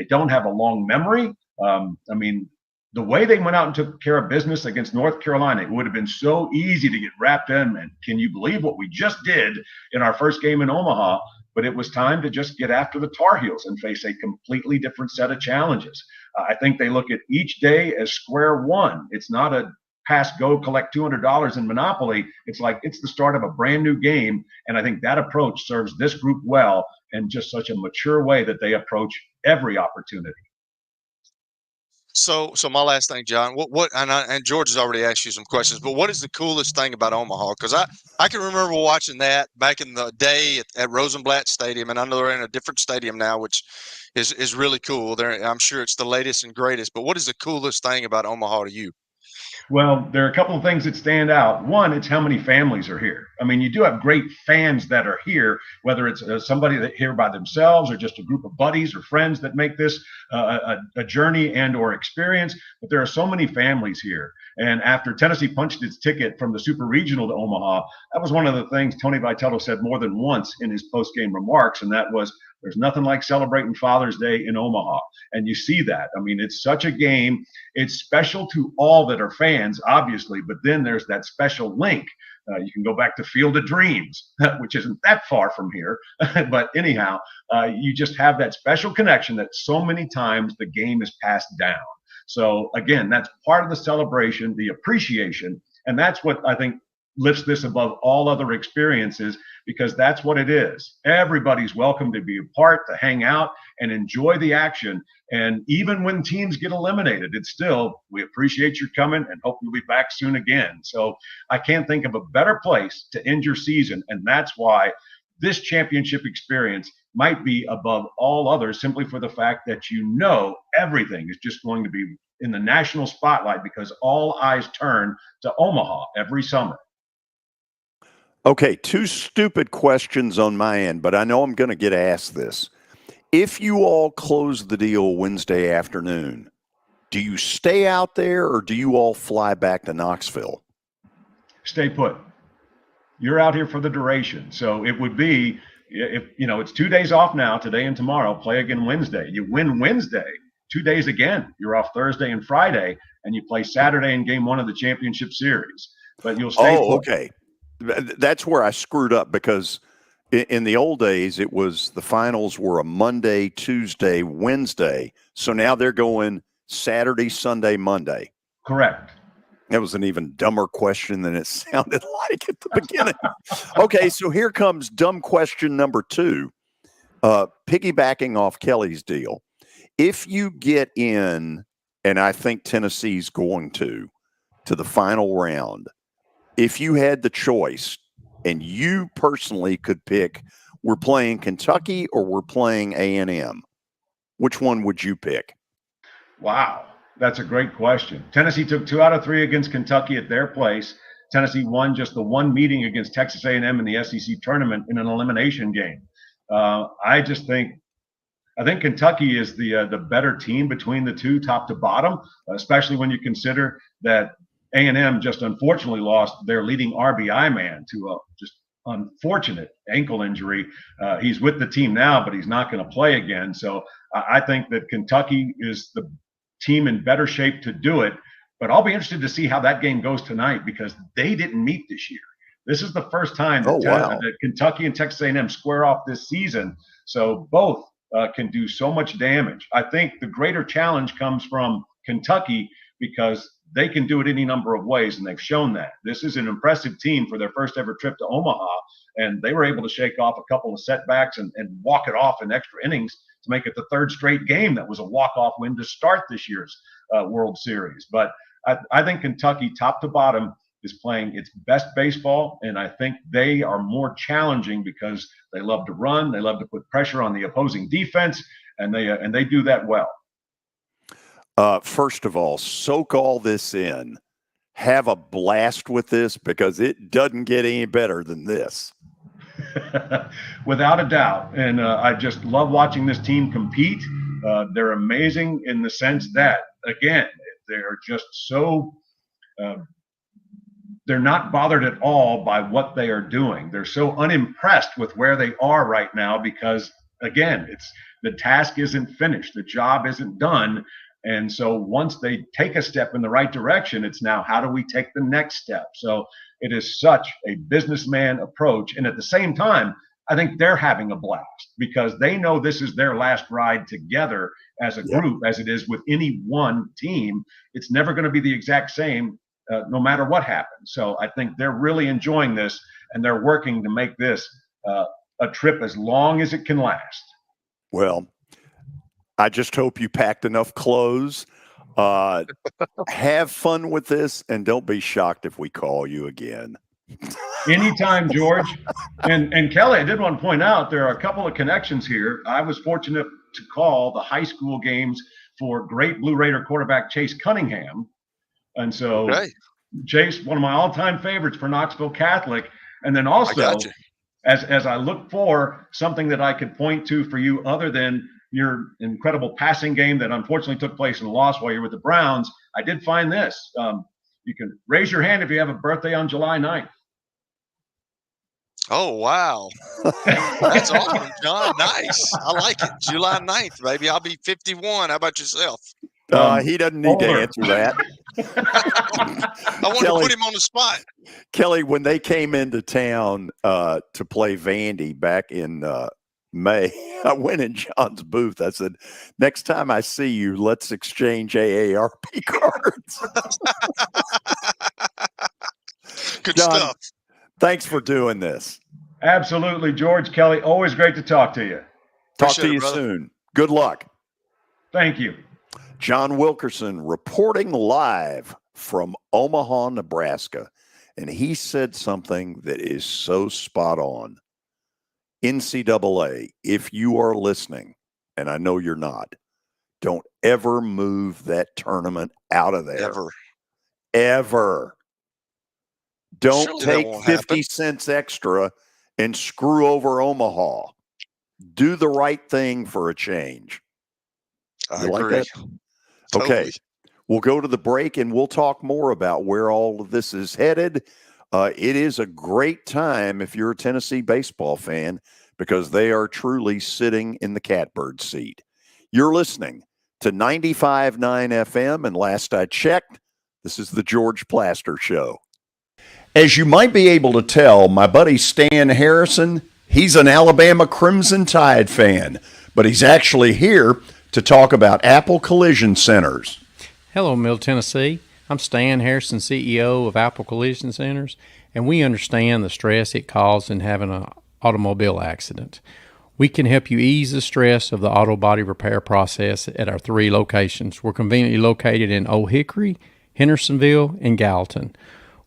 don't have a long memory. The way they went out and took care of business against North Carolina, it would have been so easy to get wrapped in. And can you believe what we just did in our first game in Omaha? But it was time to just get after the Tar Heels and face a completely different set of challenges. I think they look at each day as square one. It's not a pass, go, collect $200 in Monopoly. It's like it's the start of a brand new game. And I think that approach serves this group well, and just such a mature way that they approach every opportunity. So my last thing, John, and George has already asked you some questions, but what is the coolest thing about Omaha? Because I can remember watching that back in the day at Rosenblatt Stadium, and I know they're in a different stadium now, which is really cool. I'm sure it's the latest and greatest, but what is the coolest thing about Omaha to you? Well, there are a couple of things that stand out. One, it's how many families are here. You do have great fans that are here, whether it's somebody that here by themselves or just a group of buddies or friends that make this a journey and or experience. But there are so many families here. And after Tennessee punched its ticket from the Super Regional to Omaha, that was one of the things Tony Vitello said more than once in his post-game remarks, and that was, there's nothing like celebrating Father's Day in Omaha. And you see that. It's such a game. It's special to all that are fans, obviously, but then there's that special link. You can go back to Field of Dreams, which isn't that far from here. But anyhow, you just have that special connection that so many times the game is passed down. So again, that's part of the celebration, the appreciation. And that's what I think lifts this above all other experiences, because that's what it is. Everybody's welcome to be a part, to hang out and enjoy the action. And even when teams get eliminated, it's still, we appreciate your coming and hope you'll be back soon again. So I can't think of a better place to end your season. And that's why this championship experience might be above all others, simply for the fact that everything is just going to be in the national spotlight, because all eyes turn to Omaha every summer. Okay, two stupid questions on my end, but I know I'm going to get asked this. If you all close the deal Wednesday afternoon, do you stay out there or do you all fly back to Knoxville? Stay put. You're out here for the duration. So it would be, it's 2 days off now, today and tomorrow, play again Wednesday. You win Wednesday, 2 days again. You're off Thursday and Friday, and you play Saturday in game one of the championship series. But you'll stay put. Okay. That's where I screwed up, because in the old days, it was the finals were a Monday, Tuesday, Wednesday. So now they're going Saturday, Sunday, Monday. Correct. That was an even dumber question than it sounded like at the beginning. Okay, so here comes dumb question number 2. Piggybacking off Kelly's deal. If you get in, and I think Tennessee's going to the final round, if you had the choice and you personally could pick, we're playing Kentucky or we're playing A&M, which one would you pick? Wow, that's a great question. Tennessee took 2 out of 3 against Kentucky at their place. Tennessee won just the one meeting against Texas A&M in the SEC tournament in an elimination game. I think Kentucky is the better team between the two, top to bottom, especially when you consider that A&M just unfortunately lost their leading RBI man to a just unfortunate ankle injury. He's with the team now, but he's not going to play again. So I think that Kentucky is the team in better shape to do it. But I'll be interested to see how that game goes tonight because they didn't meet this year. This is the first time that Kentucky and Texas A&M square off this season. So both can do so much damage. I think the greater challenge comes from Kentucky because they can do it any number of ways, and they've shown that. This is an impressive team for their first ever trip to Omaha, and they were able to shake off a couple of setbacks and walk it off in extra innings to make it the third straight game that was a walk-off win to start this year's World Series. But I think Kentucky, top to bottom, is playing its best baseball, and I think they are more challenging because they love to run, they love to put pressure on the opposing defense, and they do that well. First of all, soak all this in. Have a blast with this because it doesn't get any better than this. Without a doubt. And I just love watching this team compete. They're amazing in the sense that, again, they're just so they're not bothered at all by what they are doing. They're so unimpressed with where they are right now because, again, it's the task isn't finished. The job isn't done. And so once they take a step in the right direction, it's now how do we take the next step? So it is such a businessman approach. And at the same time, I think they're having a blast because they know this is their last ride together as a group, as it is with any one team. It's never going to be the exact same no matter what happens. So I think they're really enjoying this, and they're working to make this a trip as long as it can last. Well, I just hope you packed enough clothes. Have fun with this, and don't be shocked if we call you again. Anytime, George. And Kelly, I did want to point out there are a couple of connections here. I was fortunate to call the high school games for great Blue Raider quarterback Chase Cunningham. And so Chase, one of my all-time favorites for Knoxville Catholic. And then also, as I look for something that I could point to for you other than your incredible passing game that unfortunately took place in a loss while you're with the Browns, I did find this. You can raise your hand if you have a birthday on July 9th. Oh, wow. That's awesome, John. Nice. I like it. July 9th, baby. I'll be 51. How about yourself? He doesn't need to answer that. I want to put him on the spot. Kelly, when they came into town to play Vandy back in May, I went in John's booth. I said, next time I see you, let's exchange AARP cards. Good John, stuff. Thanks for doing this. Absolutely, George. Kelly, always great to talk to you. Talk to you soon. Good luck. Thank you. John Wilkerson reporting live from Omaha, Nebraska. And he said something that is so spot on. NCAA, if you are listening, and I know you're not, don't ever move that tournament out of there. Ever. Don't take 50 cents extra and screw over Omaha. Do the right thing for a change. I agree. Like that? Okay. We'll go to the break and we'll talk more about where all of this is headed. It is a great time if you're a Tennessee baseball fan because they are truly sitting in the catbird seat. You're listening to 95.9 FM, and last I checked, this is the George Plaster Show. As you might be able to tell, my buddy Stan Harrison, he's an Alabama Crimson Tide fan, but he's actually here to talk about Apple Collision Centers. Hello, Middle Tennessee. I'm Stan Harrison, CEO of Apple Collision Centers, and we understand the stress it causes in having an automobile accident. We can help you ease the stress of the auto body repair process at our 3 locations. We're conveniently located in Old Hickory, Hendersonville, and Gallatin.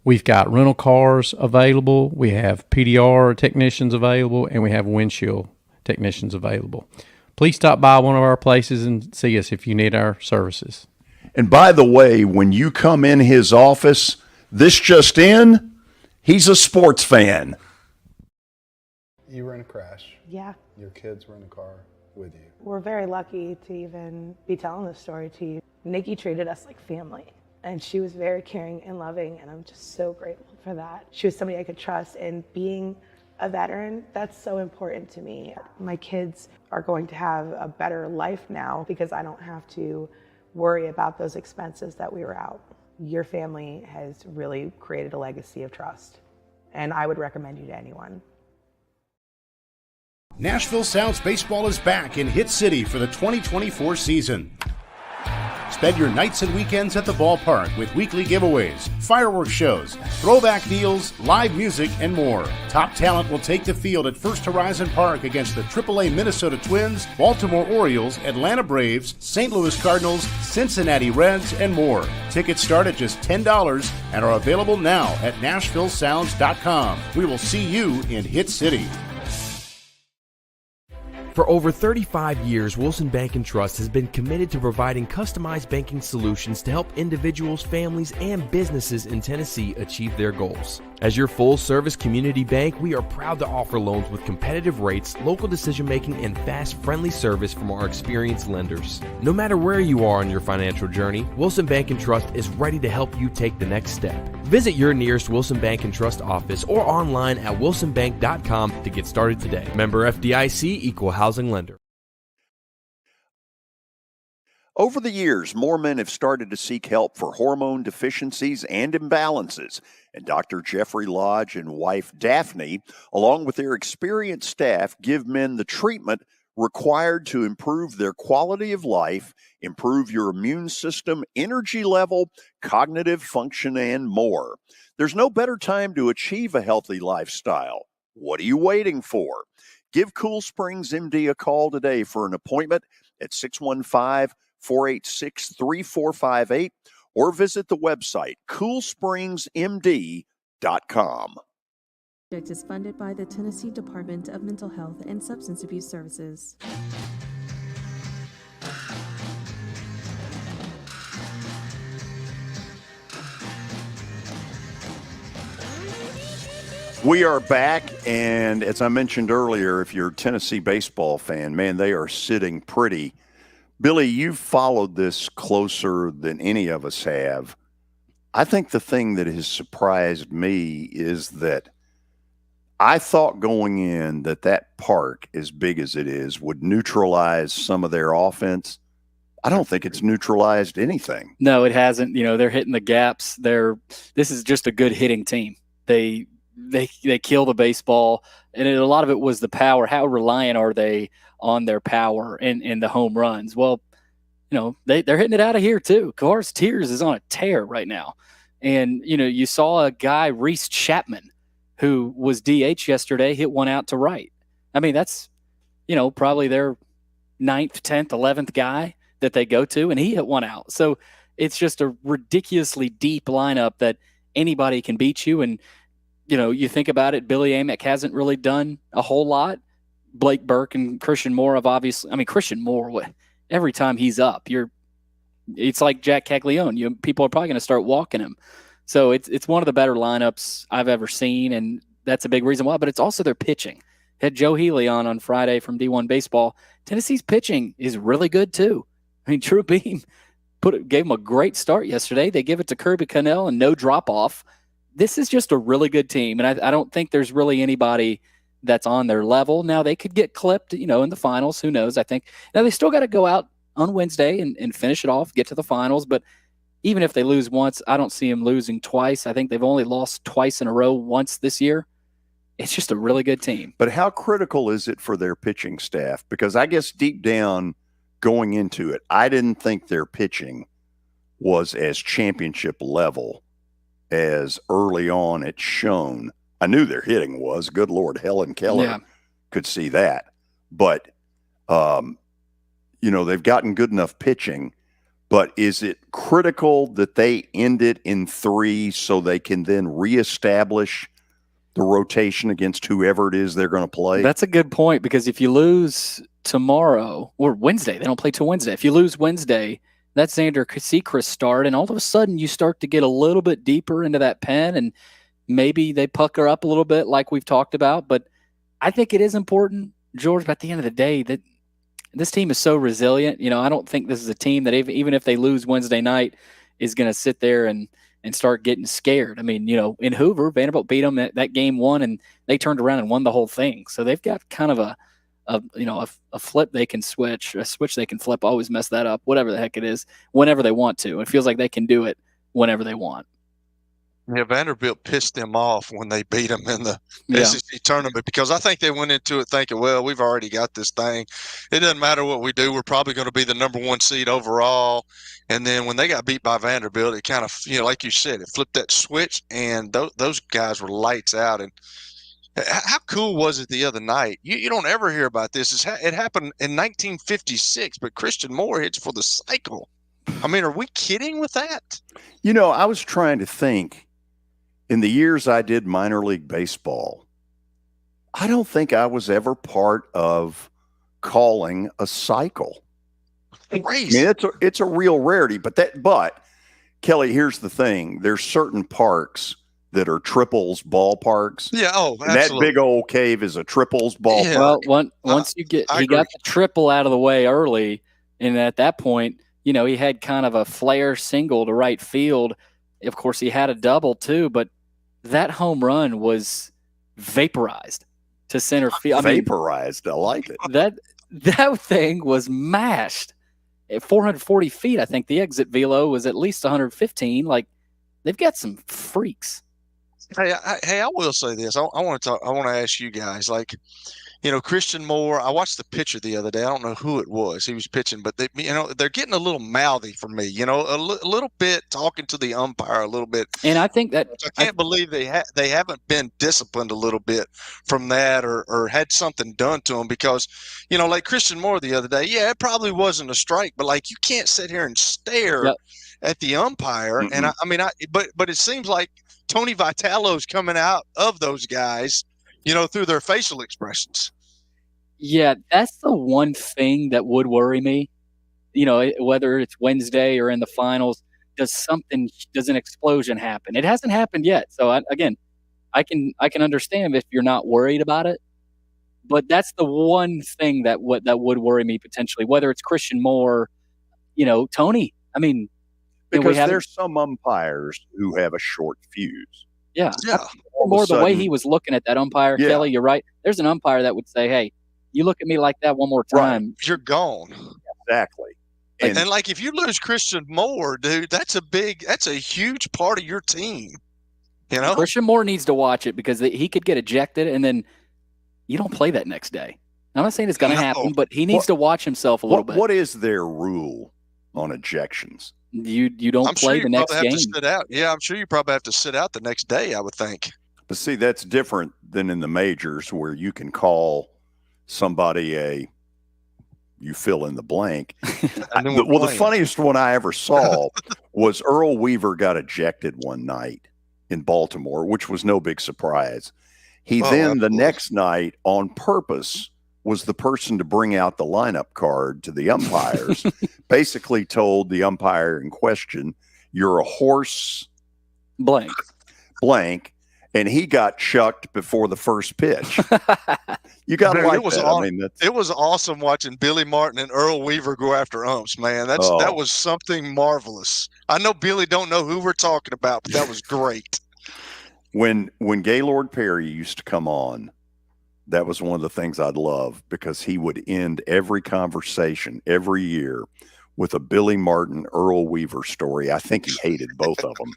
We've got rental cars available, we have PDR technicians available, and we have windshield technicians available. Please stop by one of our places and see us if you need our services. And by the way, when you come in his office, this just in, he's a sports fan. You were in a crash. Yeah. Your kids were in the car with you. We're very lucky to even be telling this story to you. Nikki treated us like family, and she was very caring and loving, and I'm just so grateful for that. She was somebody I could trust, and being a veteran, that's so important to me. My kids are going to have a better life now because I don't have to worry about those expenses that we were out. your family has really created a legacy of trust, and I would recommend you to anyone. Nashville Sounds Baseball is back in Hit City for the 2024 season. Spend your nights and weekends at the ballpark with weekly giveaways, fireworks shows, throwback deals, live music, and more. Top talent will take the field at First Horizon Park against the AAA Minnesota Twins, Baltimore Orioles, Atlanta Braves, St. Louis Cardinals, Cincinnati Reds, and more. Tickets start at just $10 and are available now at NashvilleSounds.com. We will see you in Hit City. For over 35 years, Wilson Bank & Trust has been committed to providing customized banking solutions to help individuals, families, and businesses in Tennessee achieve their goals. As your full-service community bank, we are proud to offer loans with competitive rates, local decision-making, and fast, friendly service from our experienced lenders. No matter where you are on your financial journey, Wilson Bank & Trust is ready to help you take the next step. Visit your nearest Wilson Bank & Trust office or online at wilsonbank.com to get started today. Member FDIC, Equal Housing Lender. Over the years, more men have started to seek help for hormone deficiencies and imbalances, and Dr. Jeffrey Lodge and wife Daphne, along with their experienced staff, give men the treatment required to improve their quality of life, improve your immune system, energy level, cognitive function, and more. There's no better time to achieve a healthy lifestyle. What are you waiting for? Give Cool Springs MD a call today for an appointment at 615-486-3458 or visit the website coolspringsmd.com. Project is funded by the Tennessee Department of Mental Health and Substance Abuse Services. We are back, and as I mentioned earlier, if you're a Tennessee baseball fan, man, they are sitting pretty. Billy, you've followed this closer than any of us have. I think the thing that has surprised me is that I thought going in that park, as big as it is, would neutralize some of their offense. I don't think it's neutralized anything. No, it hasn't. You know, they're hitting the gaps. This is just a good hitting team. They kill the baseball, and a lot of it was the power. How reliant are they on their power and the home runs? Well, you know, they're hitting it out of here too. Cars Tears is on a tear right now. And, you know, you saw a guy, Reese Chapman, who was DH yesterday, hit one out to right. I mean, that's, you know, probably their 9th, 10th, 11th guy that they go to, and he hit one out. So it's just a ridiculously deep lineup that anybody can beat you. And, you know, you think about it, Billy Amick hasn't really done a whole lot. Blake Burke and Christian Moore have obviously – I mean, Christian Moore, every time he's up, it's like Jack Caglione. People are probably going to start walking him. So it's one of the better lineups I've ever seen, and that's a big reason why. But it's also their pitching. Had Joe Healy on Friday from D1 Baseball. Tennessee's pitching is really good too. I mean, Drew Beam gave him a great start yesterday. They give it to Kirby Connell and no drop-off. This is just a really good team, and I don't think there's really anybody that's on their level. Now, they could get clipped, you know, in the finals. Who knows? I think. Now, they still got to go out on Wednesday and finish it off, get to the finals. But even if they lose once, I don't see them losing twice. I think they've only lost twice in a row once this year. It's just a really good team. But how critical is it for their pitching staff? Because I guess deep down going into it, I didn't think their pitching was as championship level as early on it's shown. I knew their hitting was. Good Lord, Helen Keller could see that. But, you know, they've gotten good enough pitching. But is it critical that they end it in 3 so they can then reestablish the rotation against whoever it is they're going to play? That's a good point, because if you lose tomorrow or Wednesday, they don't play till Wednesday. If you lose Wednesday, that's Xander Sechrist start, and all of a sudden you start to get a little bit deeper into that pen, and maybe they pucker up a little bit like we've talked about. But I think it is important, George, but at the end of the day, that this team is so resilient. You know, I don't think this is a team that even if they lose Wednesday night is going to sit there and start getting scared. I mean, you know, in Hoover, Vanderbilt beat them that game 1, and they turned around and won the whole thing. So they've got kind of a flip they can switch, a switch they can flip. Always mess that up, whatever the heck it is, whenever they want to. It feels like they can do it whenever they want. Yeah, Vanderbilt pissed them off when they beat them in the Yeah. SEC tournament because I think they went into it thinking, well, we've already got this thing. It doesn't matter what we do. We're probably going to be the number 1 seed overall. And then when they got beat by Vanderbilt, it kind of, like you said, it flipped that switch, and those guys were lights out. And how cool was it the other night? You don't ever hear about this. It happened in 1956, but Christian Moore hits for the cycle. I mean, are we kidding with that? I was trying to think. In the years I did minor league baseball, I don't think I was ever part of calling a cycle. Crazy. I mean, it's a real rarity, but Kelly, here's the thing. There's certain parks that are triples ballparks. Yeah, and absolutely. that big old cave is a triples ballpark. Well, once he got the triple out of the way early, and at that point, he had kind of a flare single to right field. Of course, he had a double too, but that home run was vaporized to center field. Vaporized. I like it. That thing was mashed at 440 feet. I think the exit velo was at least 115. Like, they've got some freaks. Hey, I will say this. I want to ask you guys, like, Christian Moore, I watched the pitcher the other day. I don't know who it was. He was pitching, but they're getting a little mouthy for me, a little bit talking to the umpire a little bit. And I think that I can't believe they haven't been disciplined a little bit from that or had something done to them because, like Christian Moore the other day, yeah, it probably wasn't a strike, but like you can't sit here and stare at the umpire. Mm-mm. And but it seems like Tony Vitalo's coming out of those guys, through their facial expressions. Yeah, that's the one thing that would worry me. Whether it's Wednesday or in the finals, does an explosion happen? It hasn't happened yet. So I can understand if you're not worried about it. But that's the one thing that would worry me potentially, whether it's Christian Moore, Tony. I mean, because there's some umpires who have a short fuse. Yeah. More the way he was looking at that umpire, Yeah. Kelly, you're right. There's an umpire that would say, hey, you look at me like that one more time. Right. You're gone. Exactly. And like, if you lose Christian Moore, dude, that's a huge part of your team. Christian Moore needs to watch it because he could get ejected and then you don't play that next day. I'm not saying it's going to happen, but he needs to watch himself a little bit. What is their rule on ejections? You don't play the next game. Have to sit out. Yeah, I'm sure you probably have to sit out the next day, I would think. But see, that's different than in the majors where you can call somebody you fill in the blank. The funniest one I ever saw was Earl Weaver got ejected one night in Baltimore, which was no big surprise. He the next night on purpose was the person to bring out the lineup card to the umpires, basically told the umpire in question, you're a horse blank, and he got chucked before the first pitch. You got to like that. It was awesome watching Billy Martin and Earl Weaver go after umps, man. That was something marvelous. I know Billy don't know who we're talking about, but that was great. When Gaylord Perry used to come on, that was one of the things I'd love because he would end every conversation every year with a Billy Martin, Earl Weaver story. I think he hated both of them.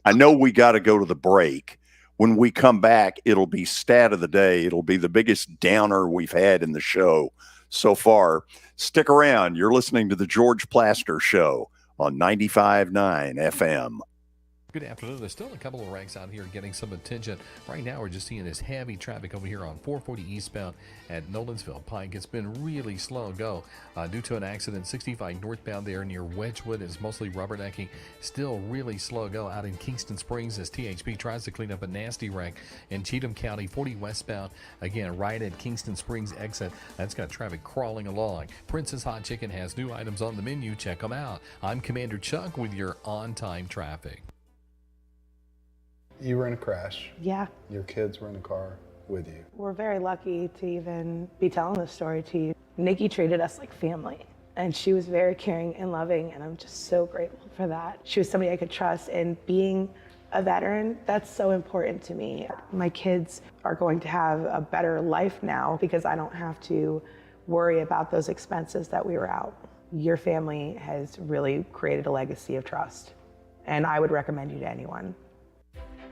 I know we got to go to the break. When we come back, it'll be stat of the day. It'll be the biggest downer we've had in the show so far. Stick around. You're listening to the George Plaster Show on 95.9 FM. Good afternoon. There's still a couple of ranks out here getting some attention. Right now, we're just seeing this heavy traffic over here on 440 eastbound at Nolensville Pike. It's been really slow go due to an accident. 65 northbound there near Wedgwood is mostly rubbernecking. Still really slow go out in Kingston Springs as THP tries to clean up a nasty wreck in Cheatham County. 40 westbound, again, right at Kingston Springs exit. That's got traffic crawling along. Princess Hot Chicken has new items on the menu. Check them out. I'm Commander Chuck with your on-time traffic. You were in a crash. Yeah. Your kids were in the car with you. We're very lucky to even be telling this story to you. Nikki treated us like family, and she was very caring and loving, and I'm just so grateful for that. She was somebody I could trust, and being a veteran, that's so important to me. My kids are going to have a better life now because I don't have to worry about those expenses that we were out. Your family has really created a legacy of trust. and I would recommend you to anyone.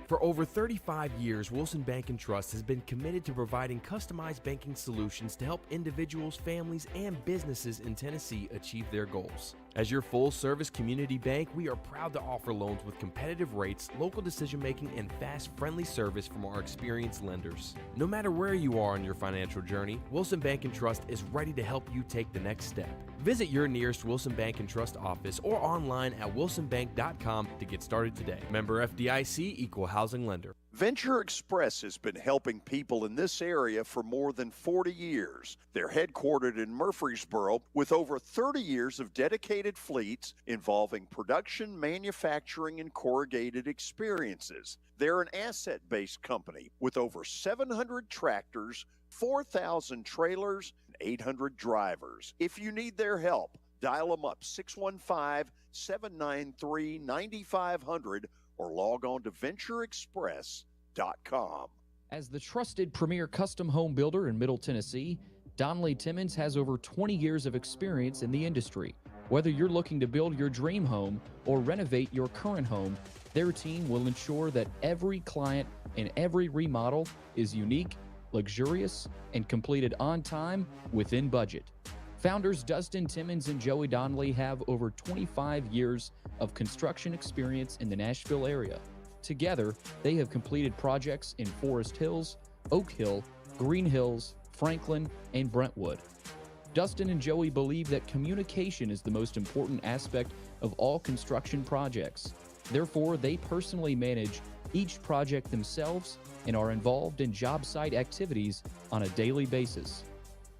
For over 35 years, Wilson Bank & Trust has been committed to providing customized banking solutions to help individuals, families, and businesses in Tennessee achieve their goals. As your full-service community bank, we are proud to offer loans with competitive rates, local decision-making, and fast, friendly service from our experienced lenders. No matter where you are on your financial journey, Wilson Bank & Trust is ready to help you take the next step. Visit your nearest Wilson Bank & Trust office or online at wilsonbank.com to get started today. Member FDIC, Equal Housing Lender. Venture Express has been helping people in this area for more than 40 years. They're headquartered in Murfreesboro with over 30 years of dedicated fleets involving production, manufacturing, and corrugated experiences. They're an asset-based company with over 700 tractors, 4,000 trailers, and 800 drivers. If you need their help, dial them up 615-793-9500 or log on to ventureexpress.com. As the trusted premier custom home builder in Middle Tennessee, Donnelly Timmons has over 20 years of experience in the industry. Whether you're looking to build your dream home or renovate your current home, their team will ensure that every client and every remodel is unique, luxurious, and completed on time within budget. Founders Dustin Timmons and Joey Donnelly have over 25 years of construction experience in the Nashville area. Together, they have completed projects in Forest Hills, Oak Hill, Green Hills, Franklin, and Brentwood. Dustin and Joey believe that communication is the most important aspect of all construction projects. Therefore, they personally manage each project themselves and are involved in job site activities on a daily basis.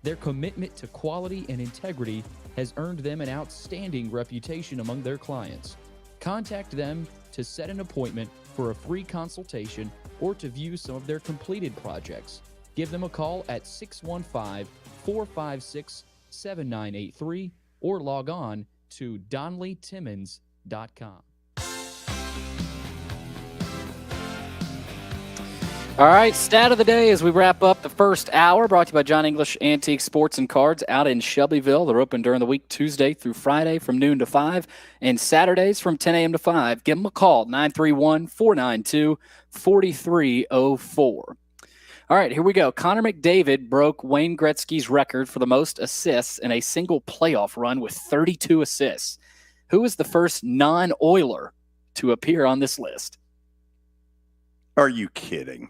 Their commitment to quality and integrity has earned them an outstanding reputation among their clients. Contact them to set an appointment for a free consultation or to view some of their completed projects. Give them a call at 615-456-7983 or log on to DonnellyTimmons.com. All right, stat of the day as we wrap up the first hour, brought to you by John English Antique Sports and Cards out in Shelbyville. They're open during the week, Tuesday through Friday from noon to 5, and Saturdays from 10 a.m. to 5. Give them a call, 931-492-4304. All right, here we go. Connor McDavid broke Wayne Gretzky's record for the most assists in a single playoff run with 32 assists. Who is the first non-Oiler to appear on this list? Are you kidding?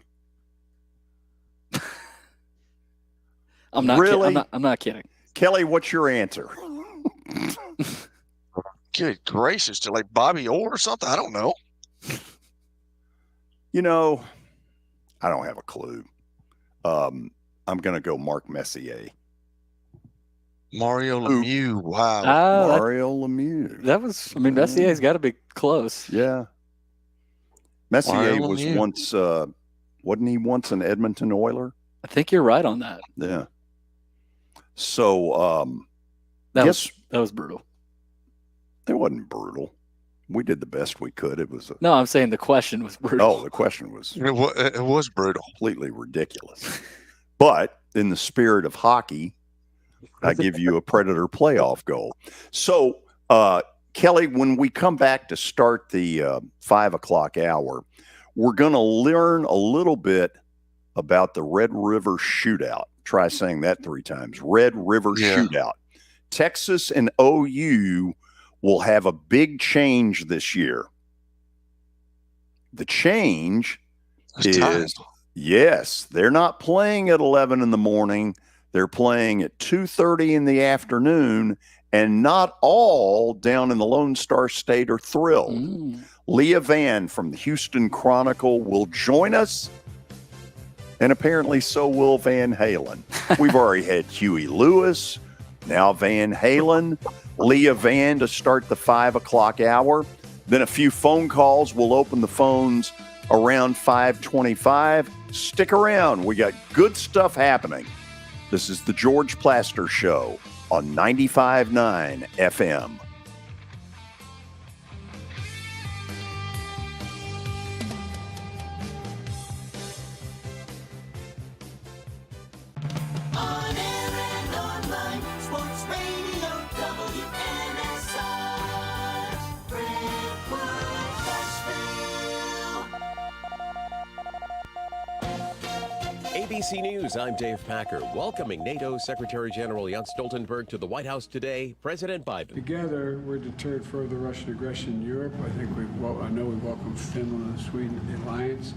I'm not really? I'm not kidding. Kelly, what's your answer? Good gracious, to like Bobby Orr or something? I don't know. You know, I don't have a clue. I'm going to go Mark Messier. Mario Lemieux. Wow. Mario Lemieux. That was, I mean, Messier's got to be close. Yeah. Messier Mario was Lemieux. once, wasn't he once an Edmonton Oiler? I think you're right on that. Yeah. So, That was brutal. It wasn't brutal. We did the best we could. It was No, I'm saying the question was brutal. Oh, the question was it was brutal. Completely ridiculous. But in the spirit of hockey, I give you a Predator playoff goal. So, Kelly, when we come back to start the 5 o'clock hour, we're going to learn a little bit about the Red River Shootout. Try saying that 3 times. Red River Shootout. Texas and OU will have a big change this year. The change is, yes, they're not playing at 11 in the morning. They're playing at 2:30 in the afternoon, and not all down in the Lone Star State are thrilled. Leah Vann from the Houston Chronicle will join us, and apparently so will Van Halen. We've already had Huey Lewis, now Van Halen, Leah Vann to start the 5 o'clock hour. Then a few phone calls. We'll open the phones around 5:25. Stick around. We got good stuff happening. This is the George Plaster Show on 95.9 FM. On air and online, Sports Radio WNSR, Brentwood. ABC News, I'm Dave Packer. Welcoming NATO Secretary General Jens Stoltenberg to the White House today, President Biden. Together, we're deterred further Russian aggression in Europe. I know we welcome Finland and Sweden in the alliance.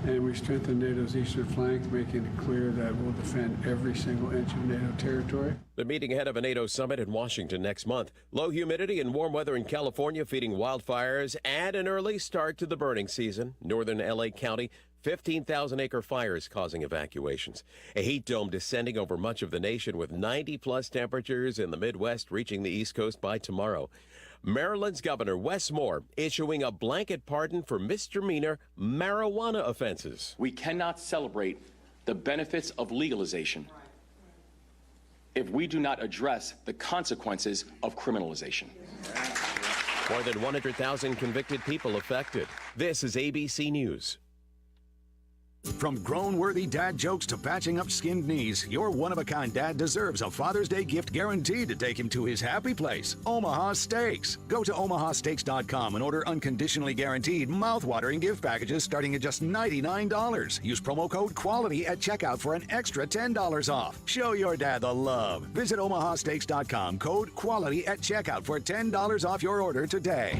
And we strengthen NATO's eastern flank, making it clear that we'll defend every single inch of NATO territory. The meeting ahead of a NATO summit in Washington next month. Low humidity and warm weather in California feeding wildfires and an early start to the burning season. Northern LA County, 15,000-acre fires causing evacuations. A heat dome descending over much of the nation with 90-plus temperatures in the Midwest reaching the East Coast by tomorrow. Maryland's Governor Wes Moore issuing a blanket pardon for misdemeanor marijuana offenses. We cannot celebrate the benefits of legalization if we do not address the consequences of criminalization. More than 100,000 convicted people affected. This is ABC News. From grown-worthy dad jokes to patching up skinned knees, your one-of-a-kind dad deserves a Father's Day gift guaranteed to take him to his happy place, Omaha Steaks. Go to omahasteaks.com and order unconditionally guaranteed, mouth-watering gift packages starting at just $99. Use promo code QUALITY at checkout for an extra $10 off. Show your dad the love. Visit omahasteaks.com, code QUALITY at checkout for $10 off your order today.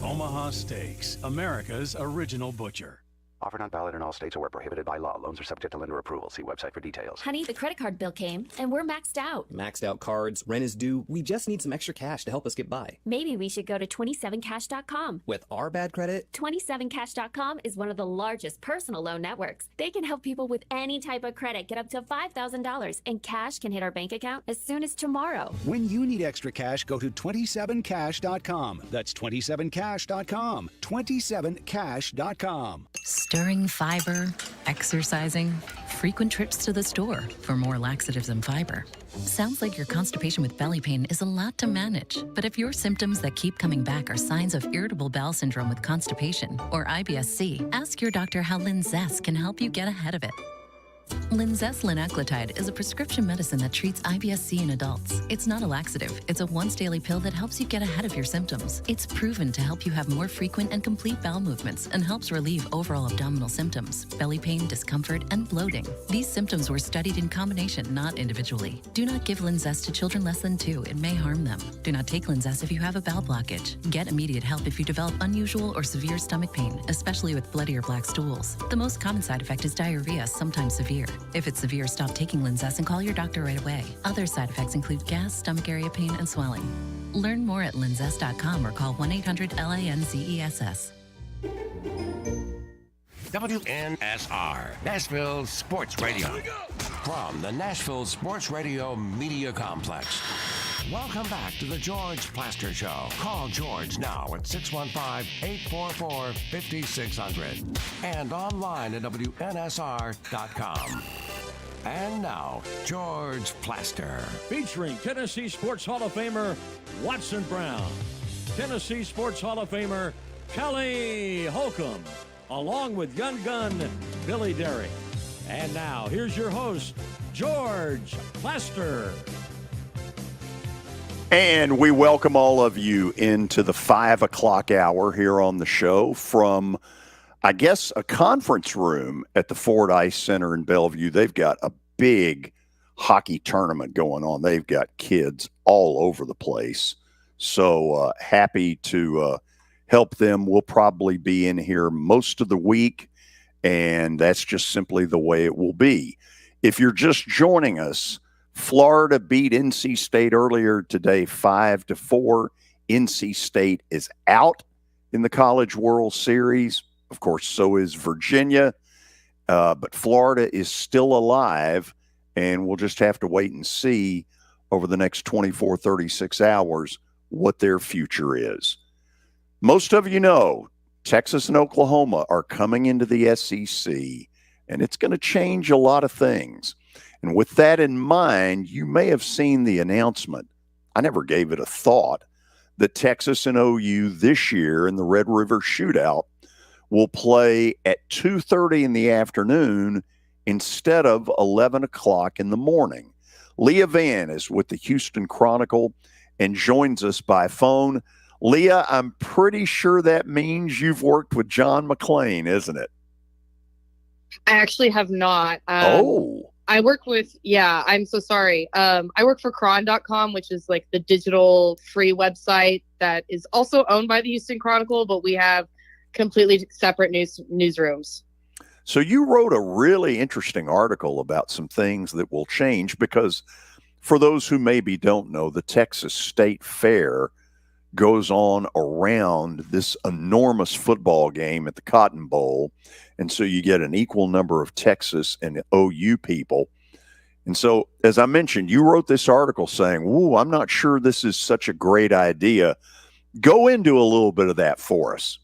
Omaha Steaks, America's original butcher. Offer not valid in all states or where prohibited by law. Loans are subject to lender approval. See website for details. Honey, the credit card bill came, and we're maxed out. Maxed out cards, rent is due. We just need some extra cash to help us get by. Maybe we should go to 27cash.com. With our bad credit? 27cash.com is one of the largest personal loan networks. They can help people with any type of credit get up to $5,000, and cash can hit our bank account as soon as tomorrow. When you need extra cash, go to 27cash.com. That's 27cash.com. 27cash.com. Stirring fiber, exercising, frequent trips to the store for more laxatives and fiber. Sounds like your constipation with belly pain is a lot to manage. But if your symptoms that keep coming back are signs of irritable bowel syndrome with constipation or IBS-C, ask your doctor how Linzess can help you get ahead of it. Linzess linaclotide is a prescription medicine that treats IBS-C in adults. It's not a laxative. It's a once-daily pill that helps you get ahead of your symptoms. It's proven to help you have more frequent and complete bowel movements and helps relieve overall abdominal symptoms, belly pain, discomfort, and bloating. These symptoms were studied in combination, not individually. Do not give Linzess to children less than 2. It may harm them. Do not take Linzess if you have a bowel blockage. Get immediate help if you develop unusual or severe stomach pain, especially with bloody or black stools. The most common side effect is diarrhea, sometimes severe. If it's severe, stop taking Linzess and call your doctor right away. Other side effects include gas, stomach area pain, and swelling. Learn more at linzess.com or call 1-800-LANZESS. WNSR, Nashville Sports Radio. From the Nashville Sports Radio Media Complex. Welcome back to the George Plaster Show. Call George now at 615-844-5600 and online at WNSR.com. And now, George Plaster. Featuring Tennessee Sports Hall of Famer Watson Brown, Tennessee Sports Hall of Famer Kelly Holcomb, along with young gun Billy Derrick. And now, here's your host, George Plaster. And we welcome all of you into the 5 o'clock hour here on the show from, I guess, a conference room at the Ford Ice Center in Bellevue. They've got a big hockey tournament going on. They've got kids all over the place. So happy to help them. We'll probably be in here most of the week, and that's just simply the way it will be. If you're just joining us, Florida beat NC State earlier today, 5-4. NC State is out in the College World Series. Of course, so is Virginia. But Florida is still alive, and we'll just have to wait and see over the next 24, 36 hours what their future is. Most of you know Texas and Oklahoma are coming into the SEC, and it's going to change a lot of things. And with that in mind, you may have seen the announcement. I never gave it a thought that Texas and OU this year in the Red River Shootout will play at 2:30 in the afternoon instead of 11 o'clock in the morning. Leah Vann is with the Houston Chronicle and joins us by phone. Leah, I'm pretty sure that means you've worked with John McClain, isn't it? I actually have not. I work with, I'm so sorry. I work for Chron.com, which is like the digital free website that is also owned by the Houston Chronicle, but we have completely separate newsrooms. So you wrote a really interesting article about some things that will change because for those who maybe don't know, the Texas State Fair goes on around this enormous football game at the Cotton Bowl. And so you get an equal number of Texas and OU people. And so, as I mentioned, you wrote this article saying, "Ooh, I'm not sure this is such a great idea." Go into a little bit of that for us.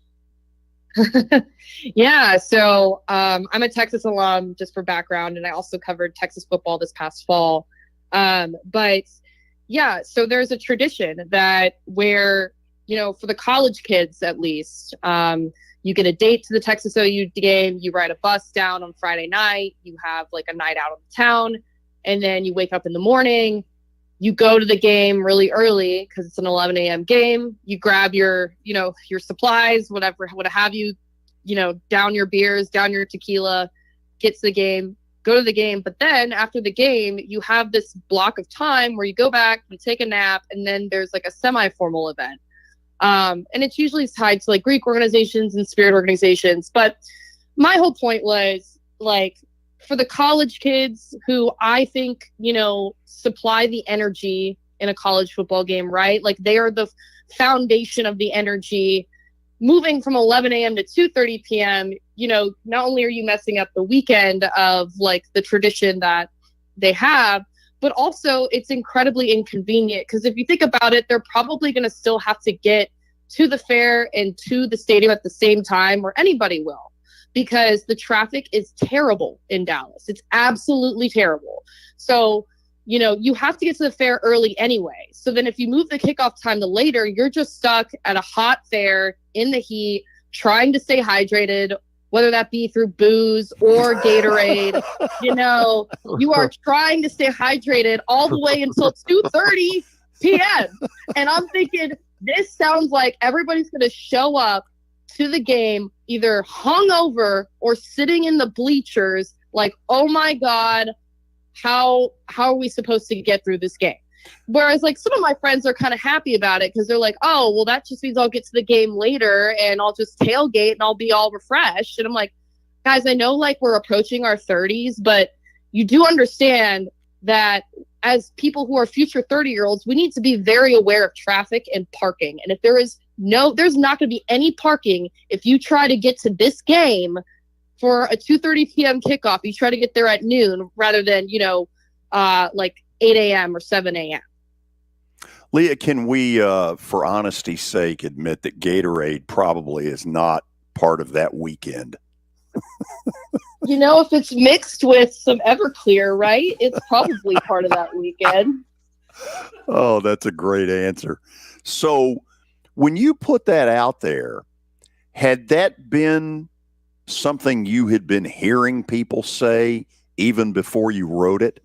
Yeah, so I'm a Texas alum, just for background, and I also covered Texas football this past fall. But yeah, so there's a tradition that where, for the college kids at least, you get a date to the Texas OU game, you ride a bus down on Friday night, you have like a night out of town, and then you wake up in the morning, you go to the game really early because it's an 11 a.m. game. You grab your supplies, what have you, down your beers, down your tequila, get to the game, go to the game. But then after the game, you have this block of time where you go back, you take a nap, and then there's like a semi-formal event. And it's usually tied to like Greek organizations and spirit organizations. But my whole point was like, for the college kids who I think, supply the energy in a college football game, right? Like they are the foundation of the energy. Moving from 11 a.m. to 2:30 p.m., not only are you messing up the weekend of like the tradition that they have, but also it's incredibly inconvenient because if you think about it, they're probably going to still have to get to the fair and to the stadium at the same time, or anybody will, because the traffic is terrible in Dallas. It's absolutely terrible. So, you have to get to the fair early anyway. So then if you move the kickoff time to later, you're just stuck at a hot fair in the heat, trying to stay hydrated, whether that be through booze or Gatorade. You are trying to stay hydrated all the way until 2:30 p.m. And I'm thinking, this sounds like everybody's going to show up to the game either hungover or sitting in the bleachers like, oh my God, how are we supposed to get through this game? Whereas like some of my friends are kind of happy about it because they're like, oh, well, that just means I'll get to the game later and I'll just tailgate and I'll be all refreshed. And I'm like, guys, I know like we're approaching our 30s, but you do understand that as people who are future 30-year-olds, we need to be very aware of traffic and parking. And if there's not going to be any parking if you try to get to this game for a 2:30 p.m. kickoff. You try to get there at noon rather than, like 8 a.m. or 7 a.m. Leah, can we, for honesty's sake, admit that Gatorade probably is not part of that weekend? If it's mixed with some Everclear, right? It's probably part of that weekend. Oh, that's a great answer. So when you put that out there, had that been something you had been hearing people say even before you wrote it?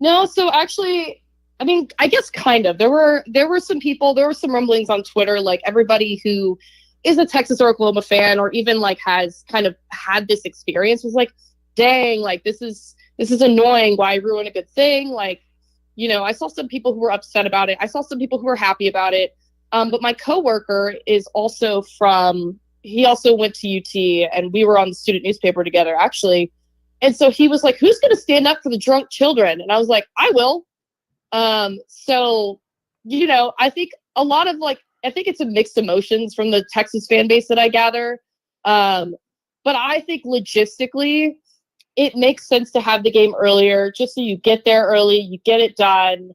No, so actually, I mean, I guess kind of. There were some people, there were some rumblings on Twitter, like everybody who is a Texas or Oklahoma fan or even like has kind of had this experience was like, dang, like this is annoying. Why ruin a good thing? Like, I saw some people who were upset about it. I saw some people who were happy about it. But my coworker is also he also went to UT and we were on the student newspaper together actually. And so he was like, who's going to stand up for the drunk children? And I was like, I will. So, I think I think it's a mixed emotions from the Texas fan base that I gather. But I think logistically, it makes sense to have the game earlier, just so you get there early, you get it done,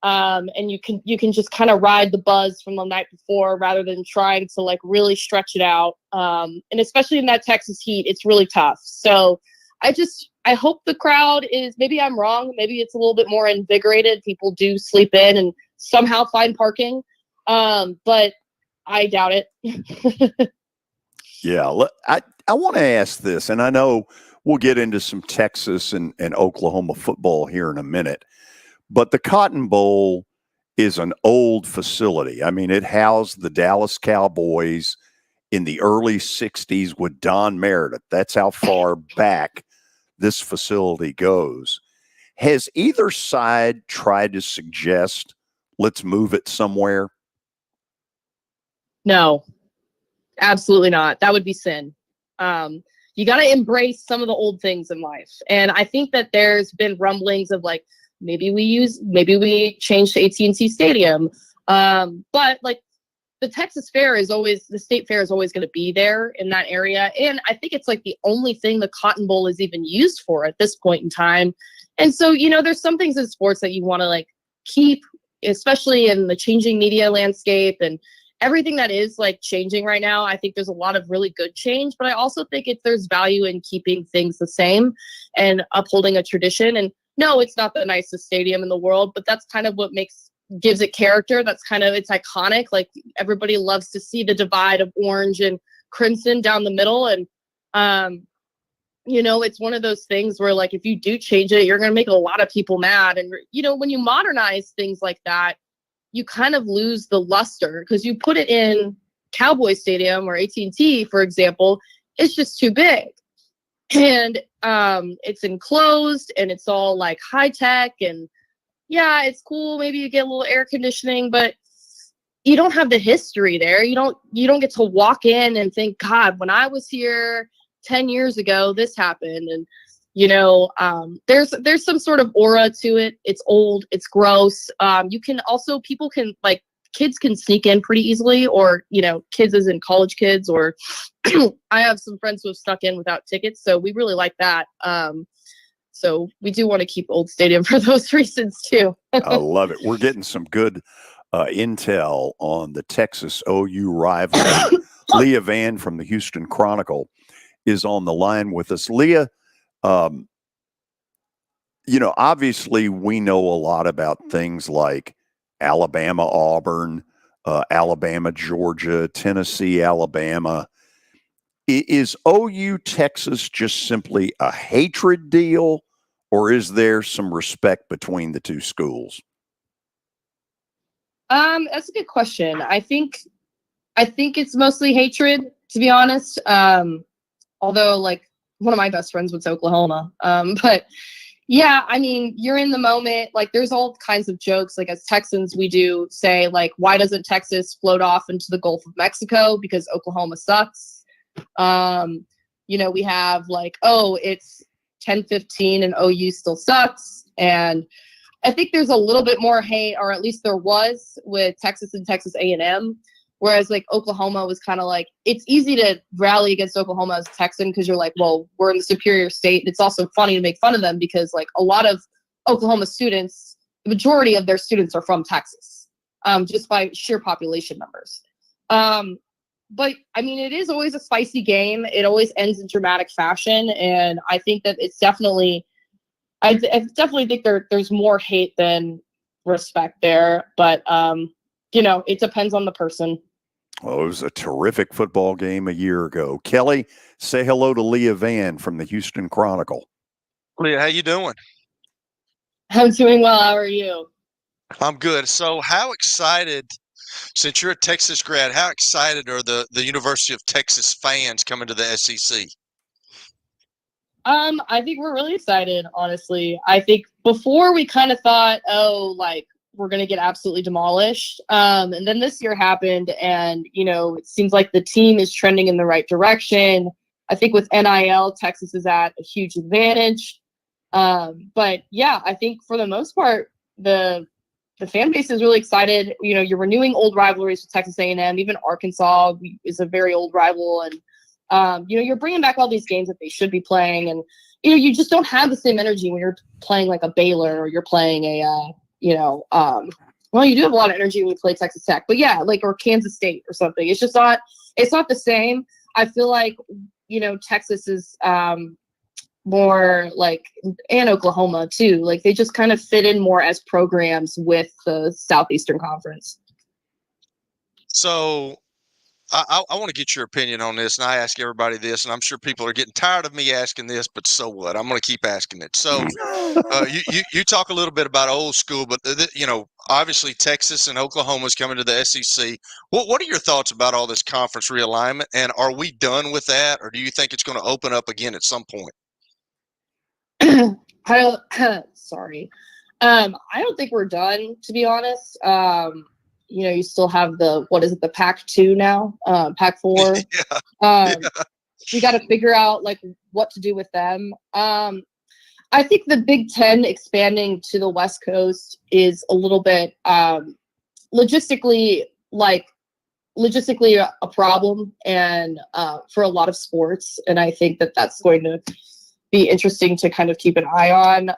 and you can just kind of ride the buzz from the night before rather than trying to like really stretch it out. And especially in that Texas heat, it's really tough. So I hope the crowd is, maybe I'm wrong, maybe it's a little bit more invigorated. People do sleep in and somehow find parking. But I doubt it. Yeah. I want to ask this, and I know we'll get into some Texas and Oklahoma football here in a minute, but the Cotton Bowl is an old facility. I mean, it housed the Dallas Cowboys in the early 60s with Don Meredith. That's how far back this facility goes. Has either side tried to suggest, let's move it somewhere? No, absolutely not. That would be sin. You got to embrace some of the old things in life. And I think that there's been rumblings of like, maybe we change to AT&T Stadium. But like the Texas Fair the State Fair is always going to be there in that area. And I think it's like the only thing the Cotton Bowl is even used for at this point in time. And so, there's some things in sports that you want to like keep, especially in the changing media landscape and everything that is like changing right now. I think there's a lot of really good change, but I also think there's value in keeping things the same and upholding a tradition. And no, it's not the nicest stadium in the world, but that's kind of what gives it character. It's iconic. Like everybody loves to see the divide of orange and crimson down the middle. And, it's one of those things where like, if you do change it, you're going to make a lot of people mad. And, when you modernize things like that, you kind of lose the luster because you put it in Cowboy Stadium or AT&T, for example, it's just too big. And it's enclosed and it's all like high tech and yeah, it's cool. Maybe you get a little air conditioning, but you don't have the history there. You don't get to walk in and think, God, when I was here 10 years ago, this happened. And there's some sort of aura to it. It's old, it's gross. Kids can sneak in pretty easily, or, kids as in college kids, or I have some friends who have snuck in without tickets. So we really like that. So we do want to keep Old Stadium for those reasons too. I love it. We're getting some good intel on the Texas OU rivalry. Leah Vann from the Houston Chronicle is on the line with us. Leah, obviously we know a lot about things like Alabama, Auburn, Alabama, Georgia, Tennessee, Alabama. Is OU Texas just simply a hatred deal, or is there some respect between the two schools? That's a good question. I think it's mostly hatred, to be honest. Although like one of my best friends went to Oklahoma. But yeah, I mean, you're in the moment. Like there's all kinds of jokes. Like as Texans, we do say like, why doesn't Texas float off into the Gulf of Mexico? Because Oklahoma sucks. We have like, oh, it's 10-15 and OU still sucks. And I think there's a little bit more hate, or at least there was with Texas and Texas A&M. Whereas like Oklahoma was kind of like, it's easy to rally against Oklahoma as a Texan because you're like, well, we're in the superior state. It's also funny to make fun of them because like a lot of Oklahoma students, the majority of their students are from Texas, just by sheer population numbers. But I mean, it is always a spicy game. It always ends in dramatic fashion. And I think that it's definitely, I definitely think there's more hate than respect there. But, it depends on the person. Well, it was a terrific football game a year ago. Kelly, say hello to Leah Vann from the Houston Chronicle. Leah, how you doing? I'm doing well. How are you? I'm good. So how excited, since you're a Texas grad, how excited are the University of Texas fans coming to the SEC? I think we're really excited, honestly. I think before we kind of thought, we're going to get absolutely demolished. And then this year happened and, it seems like the team is trending in the right direction. I think with NIL, Texas is at a huge advantage. But yeah, I think for the most part, the fan base is really excited. You're renewing old rivalries with Texas A&M, even Arkansas is a very old rival. And, you're bringing back all these games that they should be playing. And, you just don't have the same energy when you're playing like a Baylor or you're playing you do have a lot of energy when you play Texas Tech, but yeah, or Kansas State or something. It's not the same. I feel like, Texas is more and Oklahoma too. Like they just kind of fit in more as programs with the Southeastern Conference. So I want to get your opinion on this, and I ask everybody this, and I'm sure people are getting tired of me asking this, but so what? I'm going to keep asking it. So, you talk a little bit about old school, but obviously Texas and Oklahoma's coming to the SEC. What are your thoughts about all this conference realignment, and are we done with that, or do you think it's going to open up again at some point? Sorry. I don't think we're done, to be honest. You still have the Pac-2 now, Pac-4. We got to figure out like what to do with them. I think the Big Ten expanding to the West Coast is a little bit logistically a problem, and for a lot of sports. And I think that that's going to be interesting to kind of keep an eye on.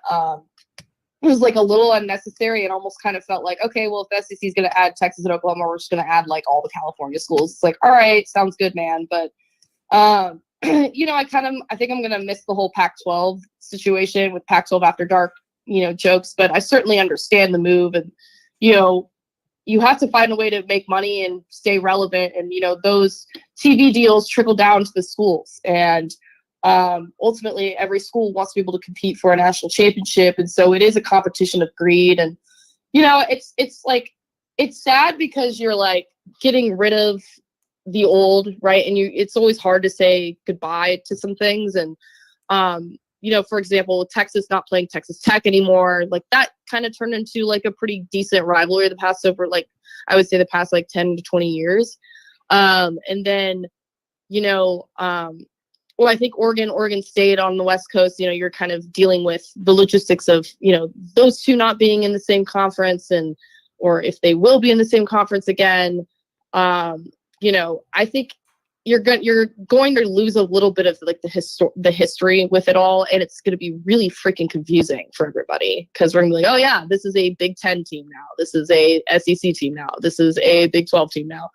It was like a little unnecessary and almost kind of felt like, okay, well, if the SEC is going to add Texas and Oklahoma, we're just going to add like all the California schools. It's like, all right, sounds good, man. But, I think I'm going to miss the whole Pac-12 situation with Pac-12 after dark, jokes, but I certainly understand the move. And, you have to find a way to make money and stay relevant. And, those TV deals trickle down to the schools. And, ultimately every school wants to be able to compete for a national championship, and so it is a competition of greed. And it's like, it's sad because you're like getting rid of the old, right? And it's always hard to say goodbye to some things. And for example, Texas not playing Texas Tech anymore, like that kind of turned into like a pretty decent rivalry the past 10 to 20 years. And then I think Oregon State on the West Coast, you're kind of dealing with the logistics of, those two not being in the same conference, or if they will be in the same conference again. I think you're going to lose a little bit of like the history with it all. And it's going to be really freaking confusing for everybody, because we're going to be like, oh yeah, this is a Big Ten team now. This is a SEC team now. This is a Big 12 team now.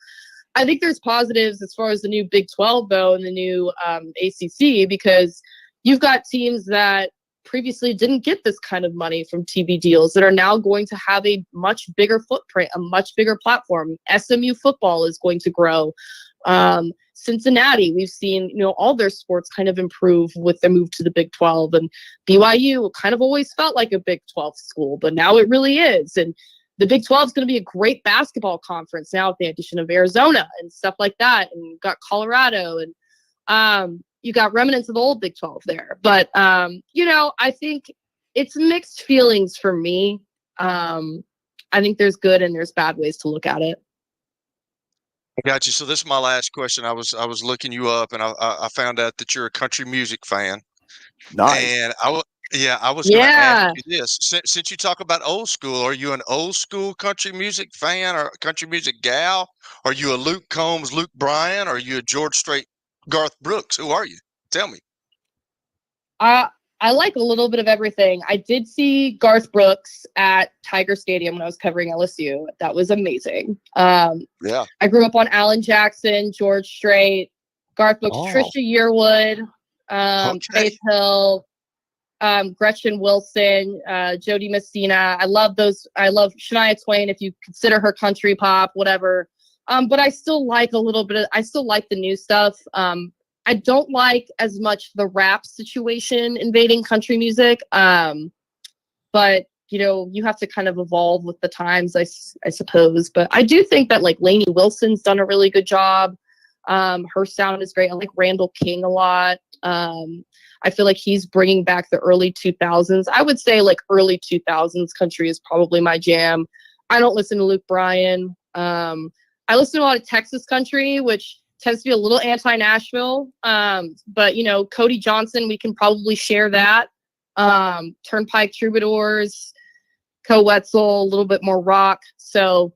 I think there's positives as far as the new Big 12, though, and the new ACC, because you've got teams that previously didn't get this kind of money from TV deals that are now going to have a much bigger footprint, a much bigger platform. SMU football is going to grow. Cincinnati, we've seen, all their sports kind of improve with their move to the Big 12. And BYU kind of always felt like a Big 12 school, but now it really is. And the Big 12 is going to be a great basketball conference now with the addition of Arizona and stuff like that. And you've got Colorado, and you got remnants of the old Big 12 there. But, I think it's mixed feelings for me. I think there's good and there's bad ways to look at it. I got you. So this is my last question. I was looking you up, and I found out that you're a country music fan. Nice. And I was going to ask you this. Since you talk about old school, are you an old school country music fan or country music gal? Are you a Luke Combs, Luke Bryan? Or are you a George Strait, Garth Brooks? Who are you? Tell me. I like a little bit of everything. I did see Garth Brooks at Tiger Stadium when I was covering LSU. That was amazing. I grew up on Alan Jackson, George Strait, Garth Brooks, Trisha Yearwood, Faith Hill, Gretchen Wilson, Jody Messina. I love those. I love Shania Twain, if you consider her country pop, whatever. But I still like I still like the new stuff. I don't like as much the rap situation invading country music. But you have to kind of evolve with the times, I suppose. But I do think that like Lainey Wilson's done a really good job. Her sound is great. I like Randall King a lot. I feel like he's bringing back the early 2000s. I would say like early 2000s country is probably my jam. I don't listen to Luke Bryan. I listen to a lot of Texas country, which tends to be a little anti-Nashville. But Cody Johnson, we can probably share that. Turnpike Troubadours, Co Wetzel, a little bit more rock. So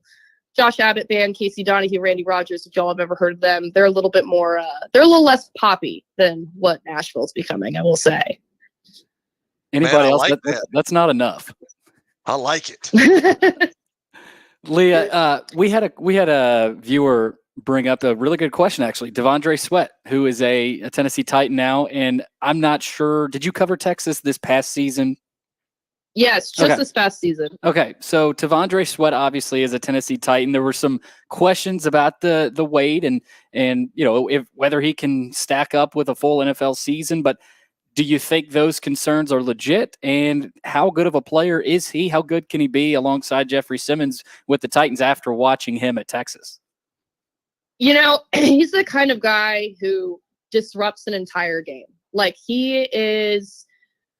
Josh Abbott Band, Casey Donahue, Randy Rogers, if y'all have ever heard of them, they're a little bit more, they're a little less poppy than what Nashville's becoming, I will say. Anybody else? That's not enough. I like it. Leah, we had a viewer bring up a really good question, actually. Devondre Sweat, who is a Tennessee Titan now, and I'm not sure. Did you cover Texas this past season? Yes, just this past season. Okay, so Tavondre Sweat obviously is a Tennessee Titan. There were some questions about the weight and if whether he can stack up with a full NFL season. But do you think those concerns are legit? And how good of a player is he? How good can he be alongside Jeffrey Simmons with the Titans after watching him at Texas? He's the kind of guy who disrupts an entire game. Like, he is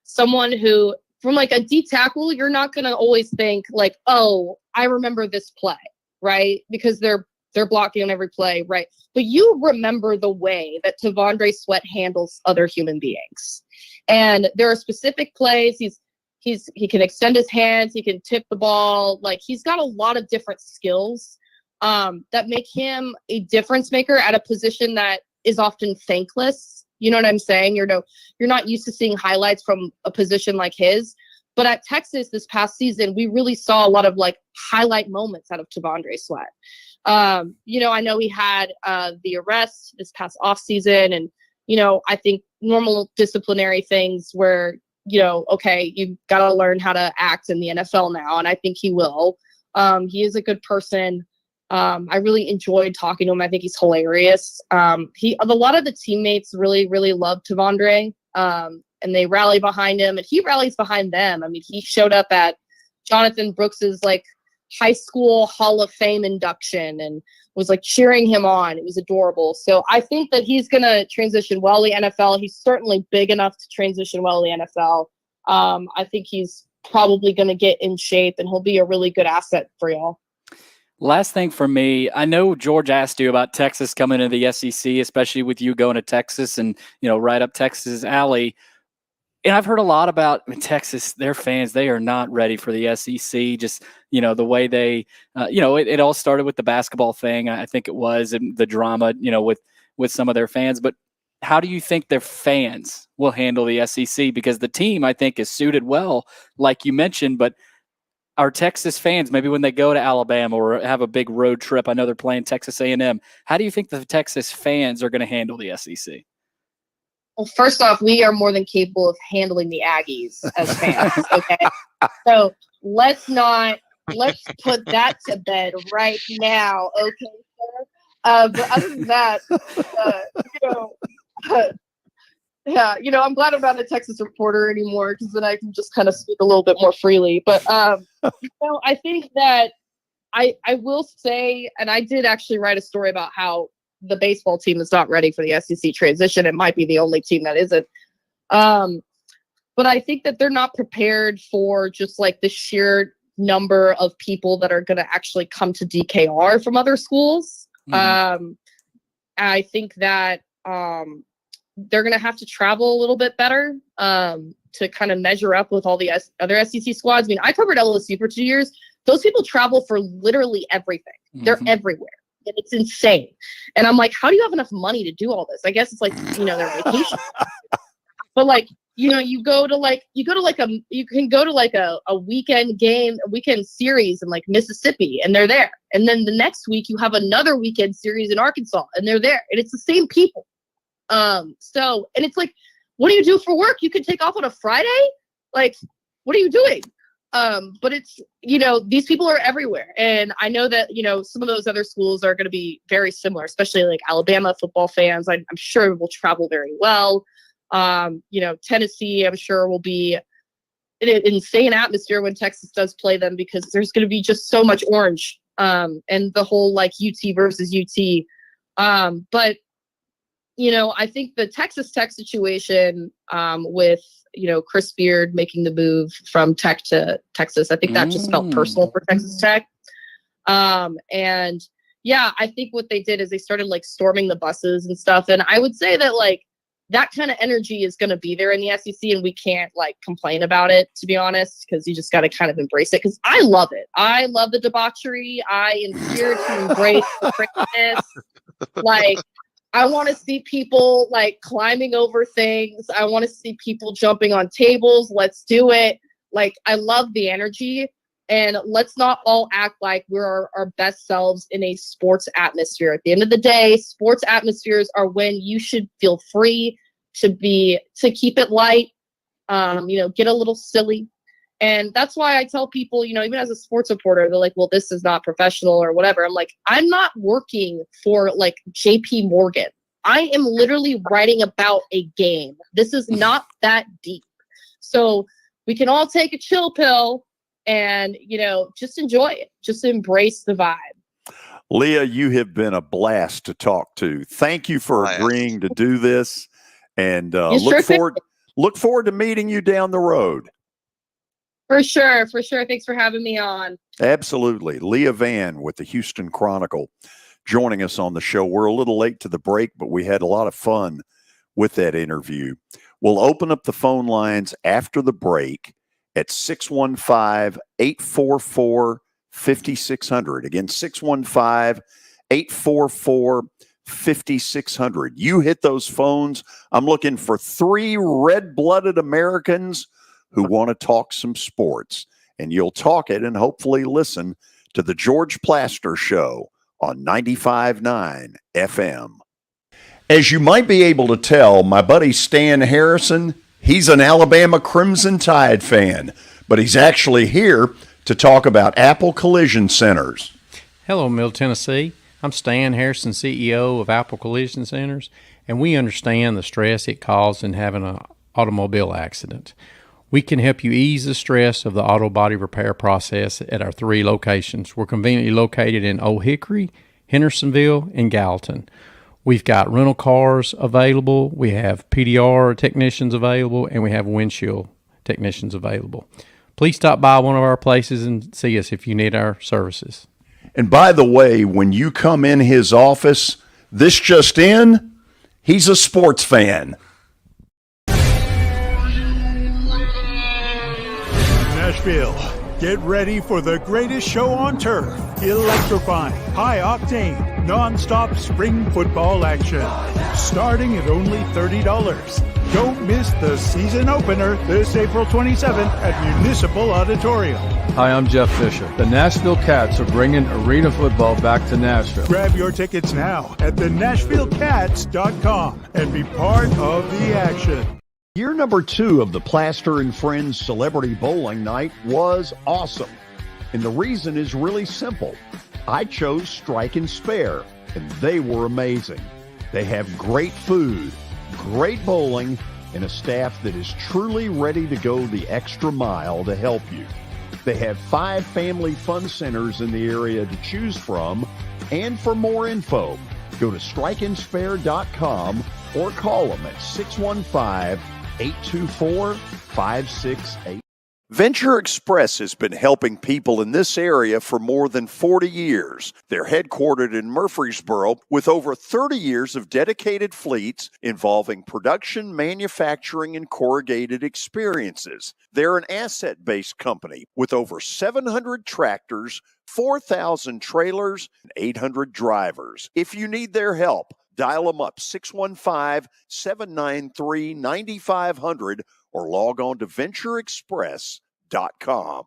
someone who, from like a D tackle, you're not going to always think like, oh, I remember this play, right? Because they're blocking on every play, right? But you remember the way that Tavondre Sweat handles other human beings. And there are specific plays. He can extend his hands, he can tip the ball. Like, he's got a lot of different skills that make him a difference maker at a position that is often thankless. You know what I'm saying? You're not used to seeing highlights from a position like his. But at Texas this past season, we really saw a lot of like highlight moments out of Tavondre Sweat. I know he had the arrest this past offseason, and I think normal disciplinary things where okay, you've got to learn how to act in the NFL now, and I think he will. He is a good person. I really enjoyed talking to him. I think he's hilarious. A lot of the teammates really, really love Tavondre, and they rally behind him, and he rallies behind them. I mean, he showed up at Jonathan Brooks's like high school Hall of Fame induction and was like cheering him on. It was adorable. So I think that he's going to transition well to the NFL. He's certainly big enough to transition well to the NFL. I think he's probably going to get in shape, and he'll be a really good asset for y'all. Last thing for me, I know George asked you about Texas coming into the SEC, especially with you going to Texas and, right up Texas' alley. And I've heard a lot about Texas, their fans, they are not ready for the SEC. Just, the way they, it all started with the basketball thing. I think it was, and the drama, with some of their fans. But how do you think their fans will handle the SEC? Because the team, I think, is suited well, like you mentioned, but our Texas fans, maybe when they go to Alabama or have a big road trip, I know they're playing Texas A&M. How do you think the Texas fans are going to handle the SEC? Well, first off, we are more than capable of handling the Aggies as fans. Okay, so let's put that to bed right now. Okay, sir. But other than that, yeah, I'm glad I'm not a Texas reporter anymore, because then I can just kind of speak a little bit more freely. But, I think that I will say, and I did actually write a story about how the baseball team is not ready for the SEC transition. It might be the only team that isn't. But I think that they're not prepared for just like the sheer number of people that are going to actually come to DKR from other schools. Mm-hmm. I think that they're going to have to travel a little bit better to kind of measure up with all the other SEC squads. I mean, I covered LSU for 2 years. Those people travel for literally everything. Mm-hmm. They're everywhere. And it's insane. And I'm like, how do you have enough money to do all this? I guess it's like, their vacation. But like, you can go to like a weekend game, a weekend series in like Mississippi, and they're there. And then the next week you have another weekend series in Arkansas, and they're there. And it's the same people. And it's like, what do you do for work? You can take off on a Friday? Like, what are you doing? But it's, these people are everywhere. And I know that, some of those other schools are going to be very similar, especially like Alabama football fans. I'm sure will travel very well. Tennessee, I'm sure will be an insane atmosphere when Texas does play them, because there's going to be just so much orange, and the whole like UT versus UT. But I think the Texas Tech situation, with, Chris Beard making the move from Tech to Texas, I think that just felt personal for Texas Tech. And yeah, I think what they did is they started like storming the buses and stuff. And I would say that like that kind of energy is going to be there in the SEC, and we can't like complain about it, to be honest, because you just got to kind of embrace it. Because I love it. I love the debauchery. I am here to embrace the craziness. Like, I want to see people like climbing over things. I want to see people jumping on tables. Let's do it. Like, I love the energy, and let's not all act like we're our best selves in a sports atmosphere. At the end of the day, sports atmospheres are when you should feel free to keep it light, get a little silly, And that's why I tell people, you know, even as a sports reporter, they're like, well, this is not professional or whatever. I'm like, I'm not working for like JP Morgan. I am literally writing about a game. This is not that deep. So we can all take a chill pill and, you know, just enjoy it. Just embrace the vibe. Leah, you have been a blast to talk to. Thank you for agreeing to do this, and look forward to meeting you down the road. For sure. Thanks for having me on. Absolutely. Leah Vann with the Houston Chronicle joining us on the show. We're a little late to the break, but we had a lot of fun with that interview. We'll open up the phone lines after the break at 615-844-5600. Again, 615-844-5600. You hit those phones. I'm looking for 3 red-blooded Americans who want to talk some sports. And you'll talk it and hopefully listen to the George Plaster Show on 95.9 FM. As you might be able to tell, my buddy Stan Harrison, he's an Alabama Crimson Tide fan, but he's actually here to talk about Apple Collision Centers. Hello, Middle Tennessee. I'm Stan Harrison, CEO of Apple Collision Centers, and we understand the stress it causes in having an automobile accident. We can help you ease the stress of the auto body repair process at our 3 locations. We're conveniently located in Old Hickory, Hendersonville, and Gallatin. We've got rental cars available, we have PDR technicians available, and we have windshield technicians available. Please stop by one of our places and see us if you need our services. And by the way, when you come in his office, this just in, he's a sports fan. Nashville, get ready for the greatest show on turf. Electrifying, high-octane, non-stop spring football action. Starting at only $30. Don't miss the season opener this April 27th at Municipal Auditorium. Hi, I'm Jeff Fisher. The Nashville Cats are bringing arena football back to Nashville. Grab your tickets now at thenashvillecats.com and be part of the action. Year number 2 of the Plaster and Friends Celebrity Bowling Night was awesome. And the reason is really simple. I chose Strike and Spare, and they were amazing. They have great food, great bowling, and a staff that is truly ready to go the extra mile to help you. They have 5 family fun centers in the area to choose from. And for more info, go to strikeandspare.com or call them at 615-824-5688. Venture Express has been helping people in this area for more than 40 years. They're headquartered in Murfreesboro with over 30 years of dedicated fleets involving production, manufacturing, and corrugated experiences. They're an asset-based company with over 700 tractors, 4,000 trailers, and 800 drivers. If you need their help, dial them up, 615-793-9500, or log on to ventureexpress.com.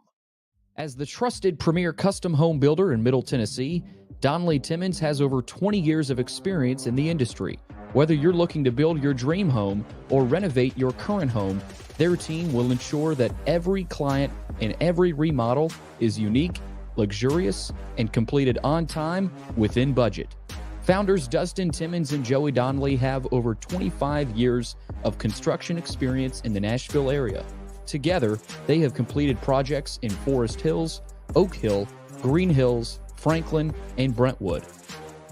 As the trusted premier custom home builder in Middle Tennessee, Donnelly Timmons has over 20 years of experience in the industry. Whether you're looking to build your dream home or renovate your current home, their team will ensure that every client and every remodel is unique, luxurious, and completed on time within budget. Founders Dustin Timmons and Joey Donnelly have over 25 years of construction experience in the Nashville area. Together, they have completed projects in Forest Hills, Oak Hill, Green Hills, Franklin, and Brentwood.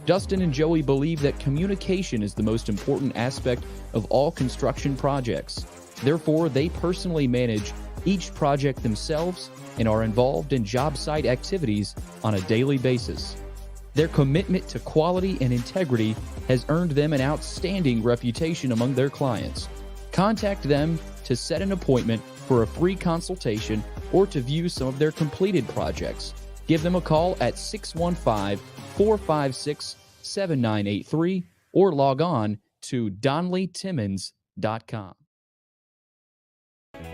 Dustin and Joey believe that communication is the most important aspect of all construction projects. Therefore, they personally manage each project themselves and are involved in job site activities on a daily basis. Their commitment to quality and integrity has earned them an outstanding reputation among their clients. Contact them to set an appointment for a free consultation or to view some of their completed projects. Give them a call at 615-456-7983 or log on to DonnellyTimmons.com.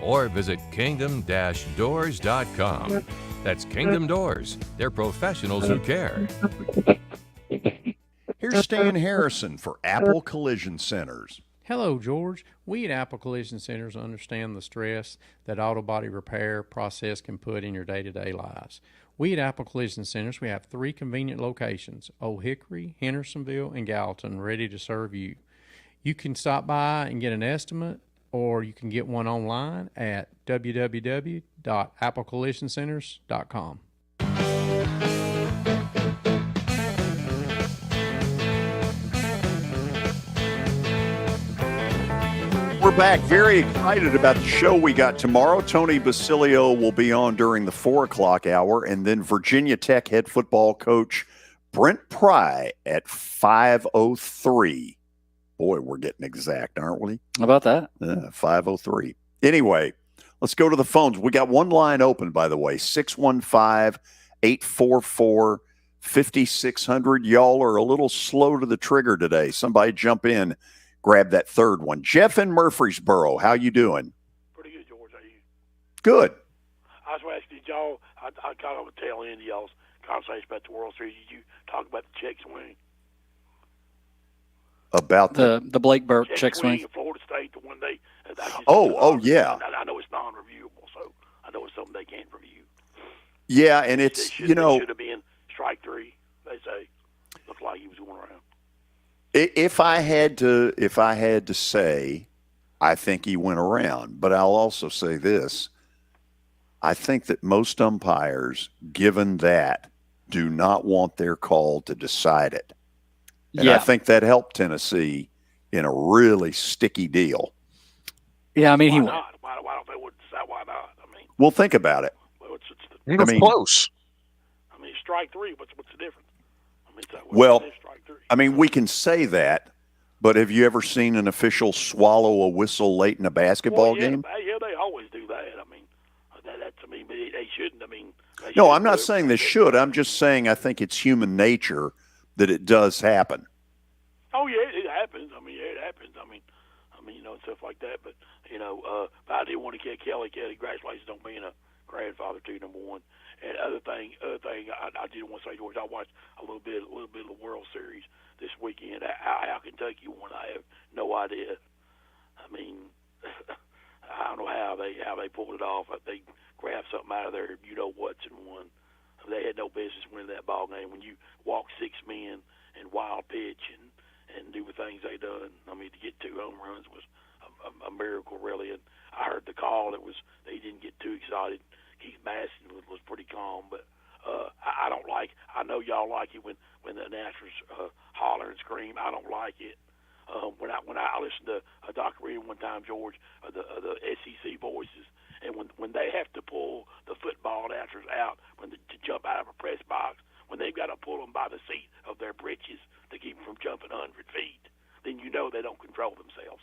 Or visit kingdom-doors.com. That's Kingdom Doors. They're professionals who care. Here's Stan Harrison for Apple Collision Centers. Hello, George. We at Apple Collision Centers understand the stress that auto body repair process can put in your day-to-day lives. We at Apple Collision Centers, we have 3 convenient locations, Old Hickory, Hendersonville, and Gallatin, ready to serve you. You can stop by and get an estimate, or you can get one online at www.applecollisioncenters.com. We're back. Very excited about the show we got tomorrow. Tony Basilio will be on during the 4 o'clock hour, and then Virginia Tech head football coach Brent Pry at 5:03. Boy, we're getting exact, aren't we? How about that? 5:03. Anyway, let's go to the phones. We got one line open, by the way, 615-844-5600. Y'all are a little slow to the trigger today. Somebody jump in. Grab that third one. Jeff in Murfreesboro, how you doing? Pretty good, George. How you? Good. I was asking y'all, I got on the tail end of y'all's conversation about the World Series. Did you talk about the check swing? About the Blake Burke check swing? In Florida State, the one day. Yeah. I know it's non-reviewable, so I know it's something they can't review. Yeah, and it's, It should have been strike 3, they say. Looked like he was going around. If I had to say, I think he went around. But I'll also say this. I think that most umpires, given that, do not want their call to decide it. And I think that helped Tennessee in a really sticky deal. Yeah, I mean, Why not? Why don't they decide why not? I mean, well, think about it. Well, it's It was close. I mean, strike 3. What's the difference? I mean, I mean, we can say that, but have you ever seen an official swallow a whistle late in a basketball game? Yeah, they always do that. I mean, they shouldn't. I mean, no, I'm not saying they should. I'm just saying I think it's human nature that it does happen. Oh yeah, it happens. I mean, it happens. I mean, and stuff like that. But I did want to get Kelly. Congratulations on being a grandfather too. Number one. And other thing, I did want to say, George, I watched a little bit of the World Series this weekend. How Kentucky won, I have no idea. I mean, I don't know how they pulled it off. They grabbed something out of there, what's and won. They had no business winning that ball game when you walk 6 men and wild pitch and do the things they done. I mean, to get 2 home runs was a miracle, really. And I heard the call. They didn't get too excited. Keith Masson was pretty calm, but I don't like. I know y'all like it when the announcers holler and scream. I don't like it. When I listened to a documentary one time, George, the SEC voices, and when they have to pull the football announcers out to jump out of a press box, when they've got to pull them by the seat of their britches to keep them from jumping 100 feet, then you know they don't control themselves.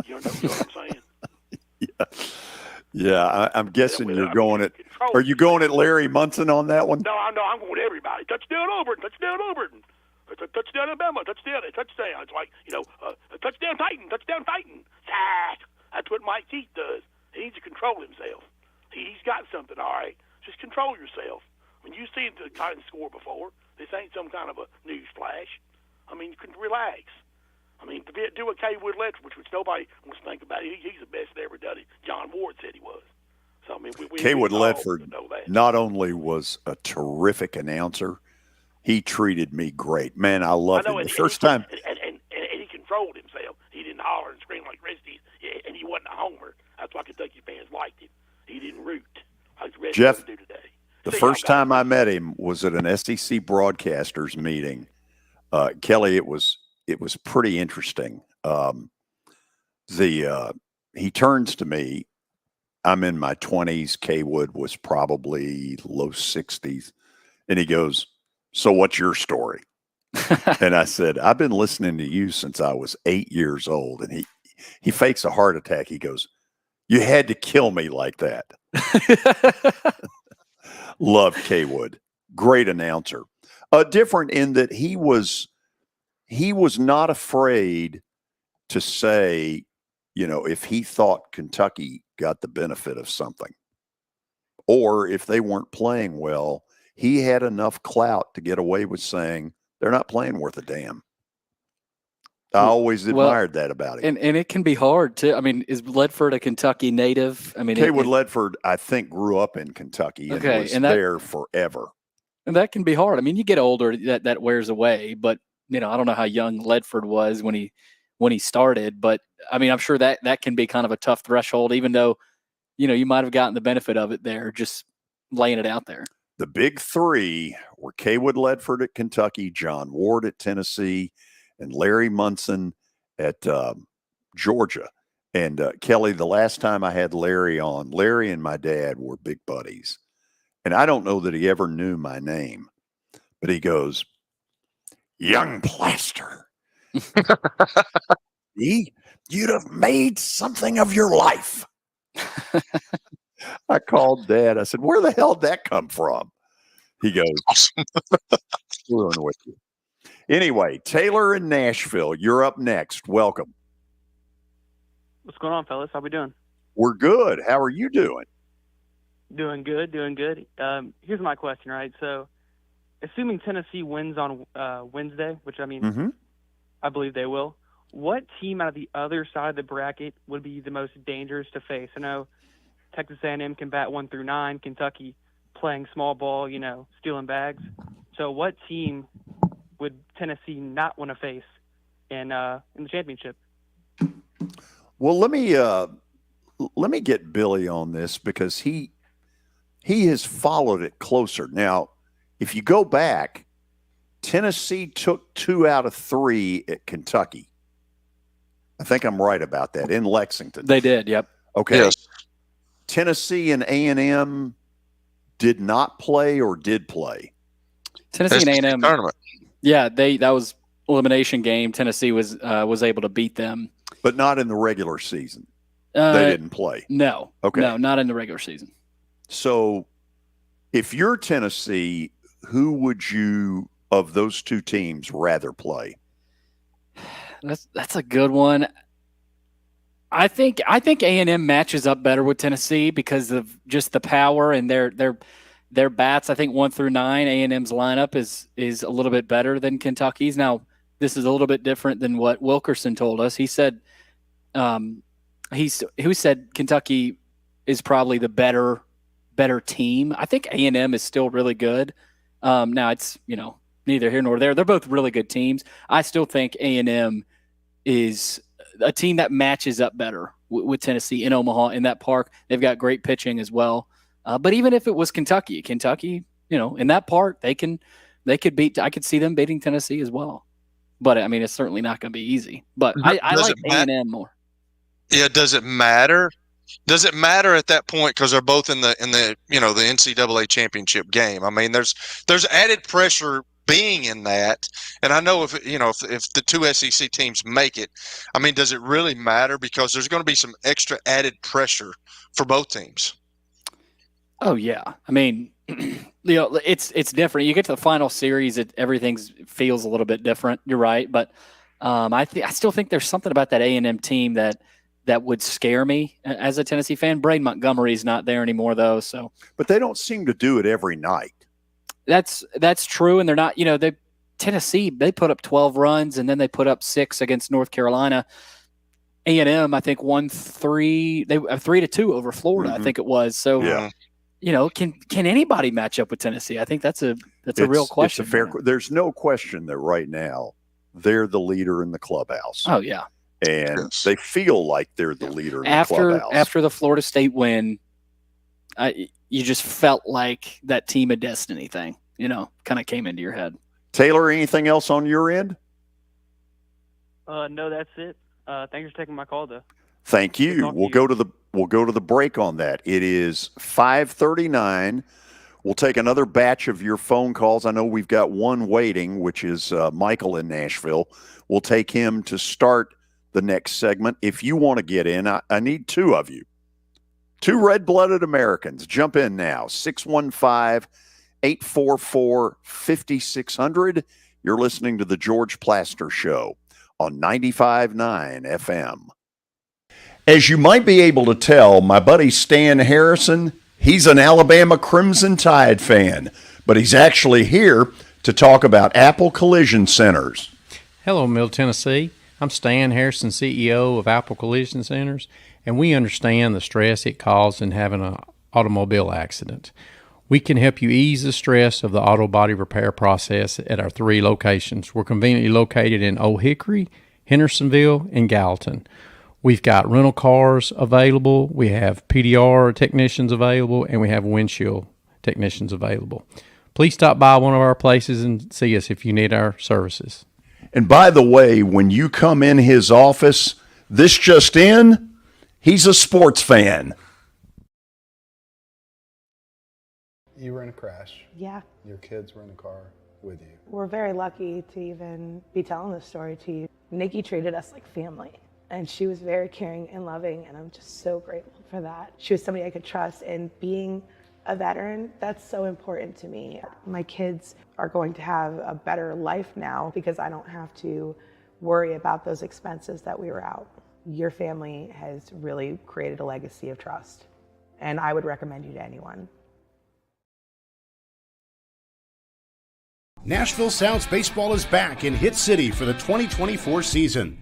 You know what I'm saying? Yeah, I'm guessing you're going at. Are you going at Larry Munson on that one? No, I'm going to everybody. Touchdown Auburn, touchdown Auburn, touchdown Alabama, touchdown. It's like touchdown Titan, touchdown Titan. That's what Mike Keith does. He needs to control himself. He's got something. All right, just control yourself. When you see the Titans score before, this ain't some kind of a news flash. I mean, you can relax. I mean, to do a Kaywood Ledford, which nobody wants to think about. He's the best that ever done it. John Ward said he was. So I mean, Kaywood Ledford not only was a terrific announcer, he treated me great. Man, I loved him. The first time. And he controlled himself. He didn't holler and scream like Resty, and he wasn't a homer. That's why Kentucky fans liked him. He didn't root like the rest Jeff, of them do today. The first time I met him was at an SEC broadcasters meeting. Kelly, it was pretty interesting. He turns to me. I'm in my 20s. Kaywood was probably low 60s. And he goes, "So what's your story?" And I said, "I've been listening to you since I was 8 years old." And he fakes a heart attack. He goes, "You had to kill me like that." Loved Kaywood. Great announcer. Different in that he was not afraid to say, if he thought Kentucky got the benefit of something, or if they weren't playing well, he had enough clout to get away with saying they're not playing worth a damn. I always admired that about him. And it can be hard too. I mean, is Ledford a Kentucky native? I mean, Kaywood Ledford, I think, grew up in Kentucky and was there forever. And that can be hard. I mean, you get older, that wears away. But I don't know how young Ledford was when he started. But I mean, I'm sure that can be kind of a tough threshold, even though you might have gotten the benefit of it there, just laying it out there. The big three were Kaywood Ledford at Kentucky, John Ward at Tennessee, and Larry Munson at Georgia. And Kelly, the last time I had Larry on, Larry and my dad were big buddies. And I don't know that he ever knew my name, but he goes, "Young Plaster, you'd have made something of your life." I called Dad. I said, "Where the hell did that come from?" He goes, "Awesome." With you. Anyway, Taylor in Nashville, you're up next. Welcome. What's going on, fellas? How we doing? We're good. How are you doing? Doing good. Here's my question, right? So, assuming Tennessee wins on Wednesday, which I mean, I believe they will, what team out of the other side of the bracket would be the most dangerous to face? I know Texas A&M can bat 1 through 9, Kentucky playing small ball, stealing bags. So what team would Tennessee not want to face in the championship? Well, let me get Billy on this because he has followed it closer. Now, if you go back, Tennessee took 2 out of 3 at Kentucky. I think I'm right about that, in Lexington. They did, yep. Okay. Yes. Tennessee and A&M did not play or did play? Tennessee and A&M tournament. Yeah, that was elimination game. Tennessee was able to beat them, but not in the regular season. They didn't play. No. Okay. No, not in the regular season. So, if you're Tennessee, who would you of those two teams rather play? That's a good one. I think A&M matches up better with Tennessee because of just the power and their bats. I think 1 through 9, A&M's lineup is a little bit better than Kentucky's. Now, this is a little bit different than what Wilkerson told us. He said, who said Kentucky is probably the better team. I think A&M is still really good. Now it's neither here nor there. They're both really good teams. I still think A&M is a team that matches up better with Tennessee in Omaha in that park. They've got great pitching as well. But even if it was Kentucky, in that park, they could beat. I could see them beating Tennessee as well. But I mean, it's certainly not going to be easy. But I like A&M more. Yeah, does it matter? Does it matter at that point because they're both in the the NCAA championship game? I mean, there's added pressure being in that, and I know if the two SEC teams make it, I mean, does it really matter because there's going to be some extra added pressure for both teams? Oh yeah, I mean, it's different. You get to the final series, everything feels a little bit different. You're right, but I still think there's something about that A&M team that would scare me as a Tennessee fan. Braden Montgomery's not there anymore though, so. But they don't seem to do it every night. That's true, and they're not. Tennessee, they put up 12 runs and then they put up 6 against North Carolina. A&M, I think, won 3. They 3-2 over Florida. I think it was. So, can anybody match up with Tennessee? I think that's a real question. It's a fair. There's no question that right now they're the leader in the clubhouse. Oh yeah, and they feel like they're the leader in the clubhouse. After the Florida State win, you just felt like that team of destiny thing, kind of came into your head. Taylor, anything else on your end? No, that's it. Thanks for taking my call, though. Thank you. We'll go to the break on that. It is 5:39. We'll take another batch of your phone calls. I know we've got one waiting, which is Michael in Nashville. We'll take him to start the next segment. If you want to get in, I need 2 of you. 2 red-blooded Americans. Jump in now. 615-844-5600. You're listening to The George Plaster Show on 95.9 FM. As you might be able to tell, my buddy Stan Harrison, he's an Alabama Crimson Tide fan, but he's actually here to talk about Apple Collision Centers. Hello, Middle Tennessee. I'm Stan Harrison, CEO of Apple Collision Centers, and we understand the stress it causes in having an automobile accident. We can help you ease the stress of the auto body repair process at our 3 locations. We're conveniently located in Old Hickory, Hendersonville, and Gallatin. We've got rental cars available, we have PDR technicians available, and we have windshield technicians available. Please stop by one of our places and see us if you need our services. And by the way, when you come in his office, this just in, he's a sports fan. You were in a crash. Yeah. Your kids were in the car with you. We're very lucky to even be telling this story to you. Nikki treated us like family, and she was very caring and loving, and I'm just so grateful for that. She was somebody I could trust, and being a veteran, that's so important to me. My kids are going to have a better life now because I don't have to worry about those expenses that we were out. Your family has really created a legacy of trust, and I would recommend you to anyone. Nashville Sounds Baseball is back in Hit City for the 2024 season.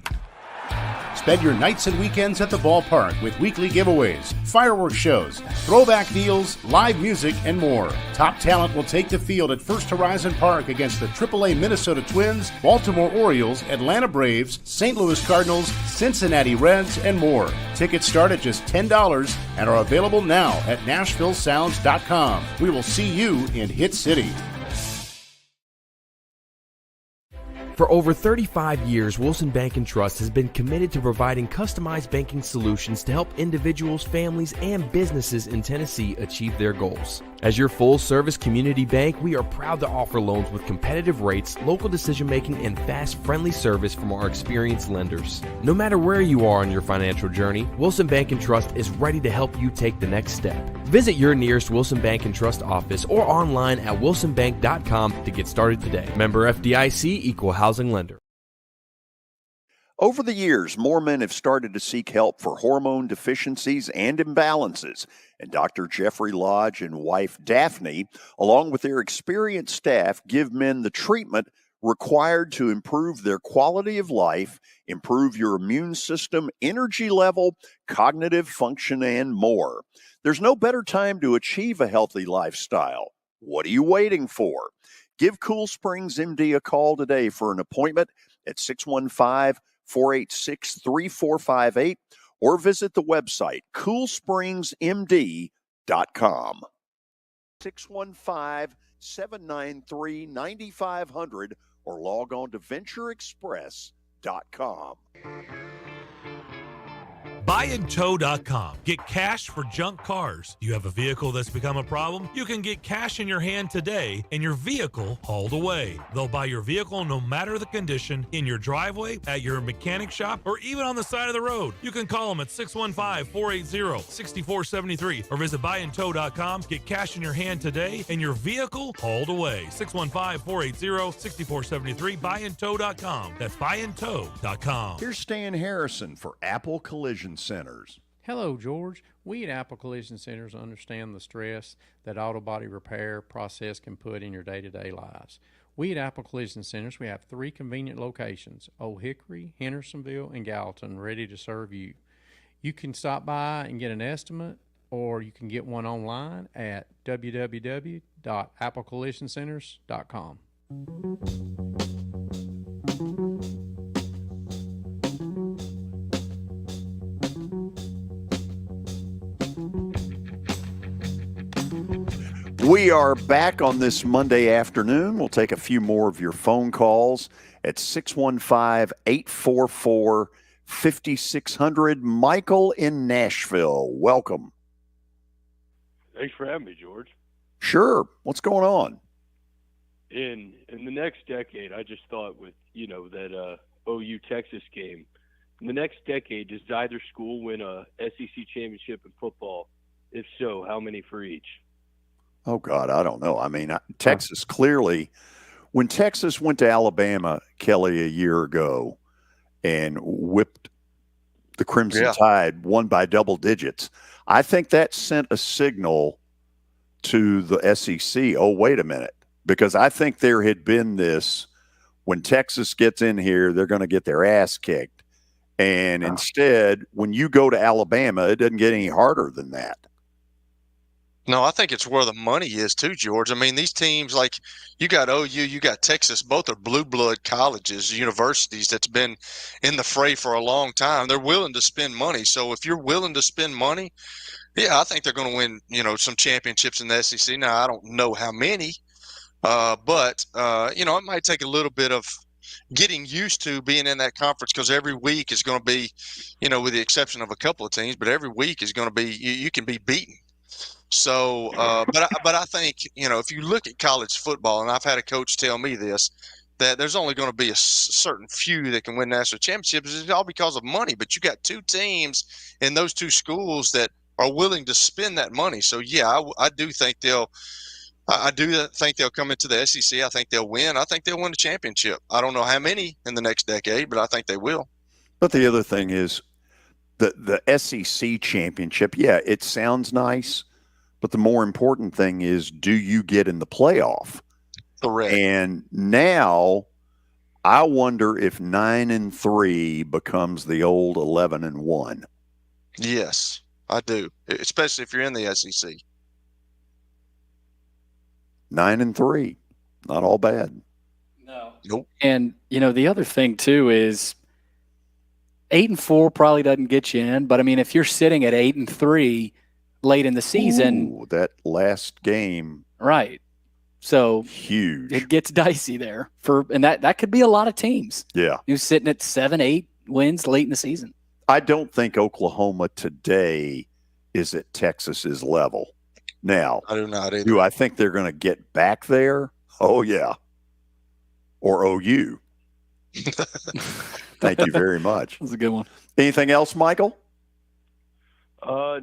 Spend your nights and weekends at the ballpark with weekly giveaways, fireworks shows, throwback deals, live music, and more. Top talent will take the field at First Horizon Park against the AAA Minnesota Twins, Baltimore Orioles, Atlanta Braves, St. Louis Cardinals, Cincinnati Reds, and more. Tickets start at just $10 and are available now at NashvilleSounds.com. We will see you in Hit City. For over 35 years, Wilson Bank & Trust has been committed to providing customized banking solutions to help individuals, families, and businesses in Tennessee achieve their goals. As your full-service community bank, we are proud to offer loans with competitive rates, local decision-making, and fast, friendly service from our experienced lenders. No matter where you are on your financial journey, Wilson Bank & Trust is ready to help you take the next step. Visit your nearest Wilson Bank & Trust office or online at wilsonbank.com to get started today. Member FDIC, Equal Housing Lender. Over the years, more men have started to seek help for hormone deficiencies and imbalances, and Dr. Jeffrey Lodge and wife Daphne, along with their experienced staff, give men the treatment required to improve their quality of life, improve your immune system, energy level, cognitive function, and more. There's no better time to achieve a healthy lifestyle. What are you waiting for? Give Cool Springs MD a call today for an appointment at 615-486-3458 or visit the website coolspringsmd.com. 615-793-9500 or log on to ventureexpress.com. Buyandtow.com. Get cash for junk cars. You have a vehicle that's become a problem? You can get cash in your hand today and your vehicle hauled away. They'll buy your vehicle no matter the condition, in your driveway, at your mechanic shop, or even on the side of the road. You can call them at 615-480-6473 or visit buyandtow.com. Get cash in your hand today and your vehicle hauled away. 615-480-6473, buyandtow.com. That's buyandtow.com. Here's Stan Harrison for Apple Collision Centers. Hello, George. We at Apple Collision Centers understand the stress that auto body repair process can put in your day-to-day lives. We at Apple Collision Centers, we have 3 convenient locations, Old Hickory, Hendersonville, and Gallatin, ready to serve you. You can stop by and get an estimate, or you can get one online at www.applecollisioncenters.com. We are back on this Monday afternoon. We'll take a few more of your phone calls at 615-844-5600. Michael in Nashville, welcome. Thanks for having me, George. Sure. What's going on? In the next decade, I just thought with, that OU Texas game, in the next decade, does either school win a SEC championship in football? If so, how many for each? Oh, God, I don't know. I mean, Texas clearly, when Texas went to Alabama, Kelly, a year ago and whipped the Crimson Tide, won by double digits, I think that sent a signal to the SEC, oh, wait a minute, because I think there had been this when Texas gets in here, they're going to get their ass kicked. And instead, when you go to Alabama, it doesn't get any harder than that. No, I think it's where the money is too, George. I mean, these teams, like you got OU, you got Texas, both are blue blood colleges, universities that's been in the fray for a long time. They're willing to spend money. So if you're willing to spend money, yeah, I think they're going to win, some championships in the SEC. Now, I don't know how many, but it might take a little bit of getting used to being in that conference, because every week is going to be, with the exception of a couple of teams, but every week is going to be, you can be beaten. So, but I think, if you look at college football, and I've had a coach tell me this, that there's only going to be a certain few that can win national championships. It's all because of money. But you got two teams in those two schools that are willing to spend that money. So, yeah, I do think they'll come into the SEC. I think they'll win. I think they'll win the championship. I don't know how many in the next decade, but I think they will. But the other thing is the SEC championship. Yeah, it sounds nice. But the more important thing is, do you get in the playoff? Correct. And now I wonder if 9-3 becomes the old 11-1. Yes, I do. Especially if you're in the SEC. 9-3, not all bad. No. Nope. And the other thing too is 8-4 probably doesn't get you in. But I mean, if you're sitting at 8-3. Late in the season. Ooh, that last game. Right. So huge. It gets dicey there and that could be a lot of teams. Yeah. You're sitting at 7-8 wins late in the season. I don't think Oklahoma today is at Texas's level. Now, I do not either. Do I think they're going to get back there? Oh yeah. Or OU. Thank you very much. That's a good one. Anything else, Michael?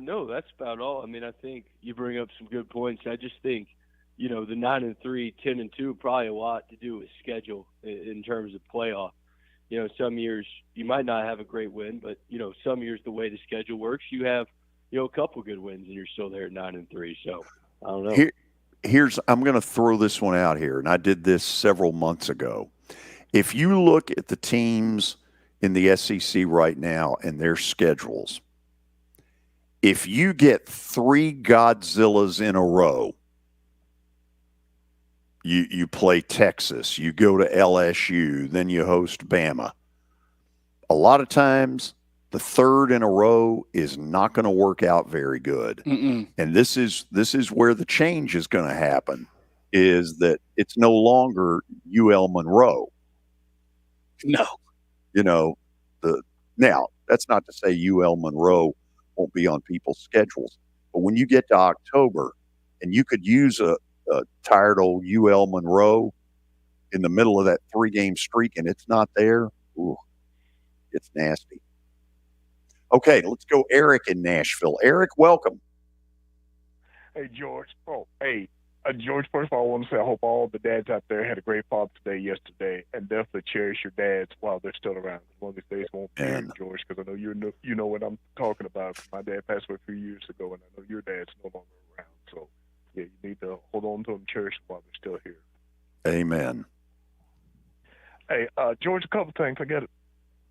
No, that's about all. I mean, I think you bring up some good points. I just think, the 9-3, 10-2, probably a lot to do with schedule in terms of playoff. Some years you might not have a great win, but some years the way the schedule works, you have, a couple good wins and you're still there at 9-3. So I don't know. I'm going to throw this one out here, and I did this several months ago. If you look at the teams in the SEC right now and their schedules, if you get 3 Godzillas in a row, you play Texas, you go to LSU, then you host Bama. A lot of times, the third in a row is not going to work out very good. Mm-mm. And this is where the change is going to happen, is that it's no longer UL Monroe. No. Now, that's not to say UL Monroe won't be on people's schedules. But when you get to October and you could use a tired old UL Monroe in the middle of that 3-game streak and it's not there, ooh, it's nasty. Okay, let's go Eric in Nashville. Eric, welcome. Hey, George. George, first of all, I want to say I hope all the dads out there had a great Father's Day yesterday, and definitely cherish your dads while they're still around. One of these days won't be here, George, because I know you know what I'm talking about. My dad passed away a few years ago, and I know your dad's no longer around. So, yeah, you need to hold on to them, cherish them while they're still here. Amen. Hey, George, a couple things. I got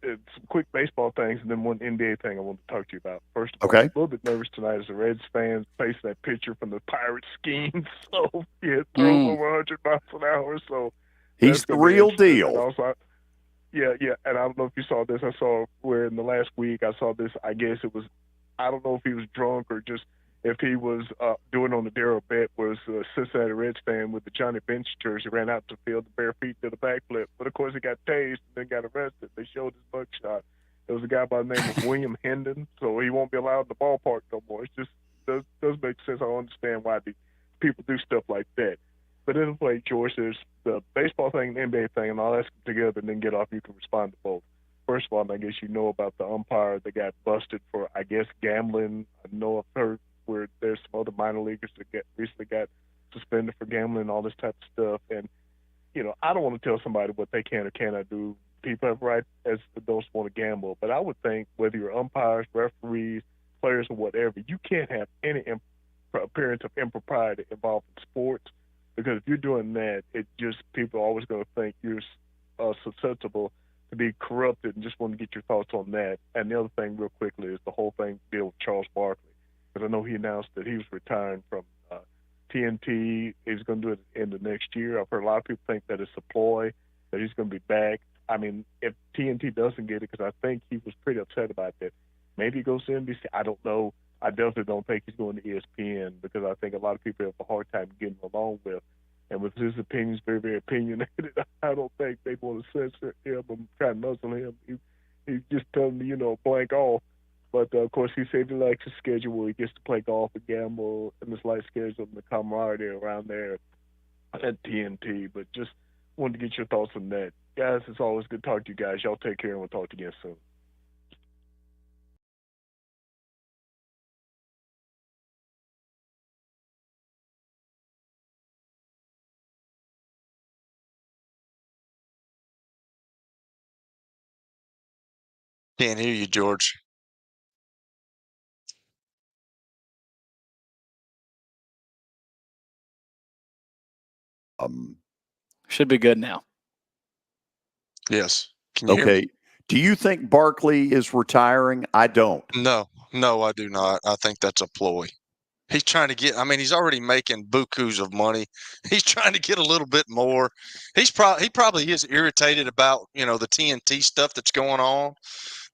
some quick baseball things and then one NBA thing I want to talk to you about. First of all, I'm a little bit nervous tonight as a Reds fan facing that pitcher from the Pirates scheme. So, yeah, throws over 100 miles an hour. So he's the real deal. And also, yeah. And I don't know if you saw this. I saw where in the last week I saw this. I guess it was, I don't know if he was drunk or just if he was doing on the Darryl bet, was a Cincinnati Reds fan with the Johnny Bench jersey, ran out to the field, the bare feet did a backflip. But, of course, he got tased and then got arrested. They showed his mugshot. There was a guy by the name of William Hendon, so he won't be allowed in the ballpark no more. It just does make sense. I don't understand why people do stuff like that. But in the play, George, there's the baseball thing and the NBA thing, and I'll ask them together and then get off. You can respond to both. First of all, I guess you know about the umpire that got busted for, I guess, gambling. I know I've heard where there's some other minor leaguers that recently got suspended for gambling and all this type of stuff. And, I don't want to tell somebody what they can or cannot do. People have right as adults want to gamble. But I would think whether you're umpires, referees, players, or whatever, you can't have any appearance of impropriety involved in sports, because if you're doing that, it just, people are always going to think you're susceptible to be corrupted, and just want to get your thoughts on that. And the other thing, real quickly, is the whole thing deal with Charles Barkley, because I know he announced that he was retiring from TNT. He's going to do it at the end of next year. I've heard a lot of people think that it's a ploy, that he's going to be back. I mean, if TNT doesn't get it, because I think he was pretty upset about that, maybe he goes to NBC. I don't know. I definitely don't think he's going to ESPN, because I think a lot of people have a hard time getting along with. And with his opinions very, very opinionated, I don't think they want to censor him and try and muzzle him. He's just telling me, blank off. But, of course, he said he likes his schedule where he gets to play golf and gamble, and this light schedule and the camaraderie around there at TNT. But just wanted to get your thoughts on that. Guys, it's always good to talk to you guys. Y'all take care, and we'll talk to you again soon. Can't hear you, George. Should be good now. Yes. Can you hear me? Do you think Barkley is retiring? I don't. No, I do not. I think that's a ploy. He's trying to get, he's already making bukus of money. He's trying to get a little bit more. He probably is irritated about, the TNT stuff that's going on.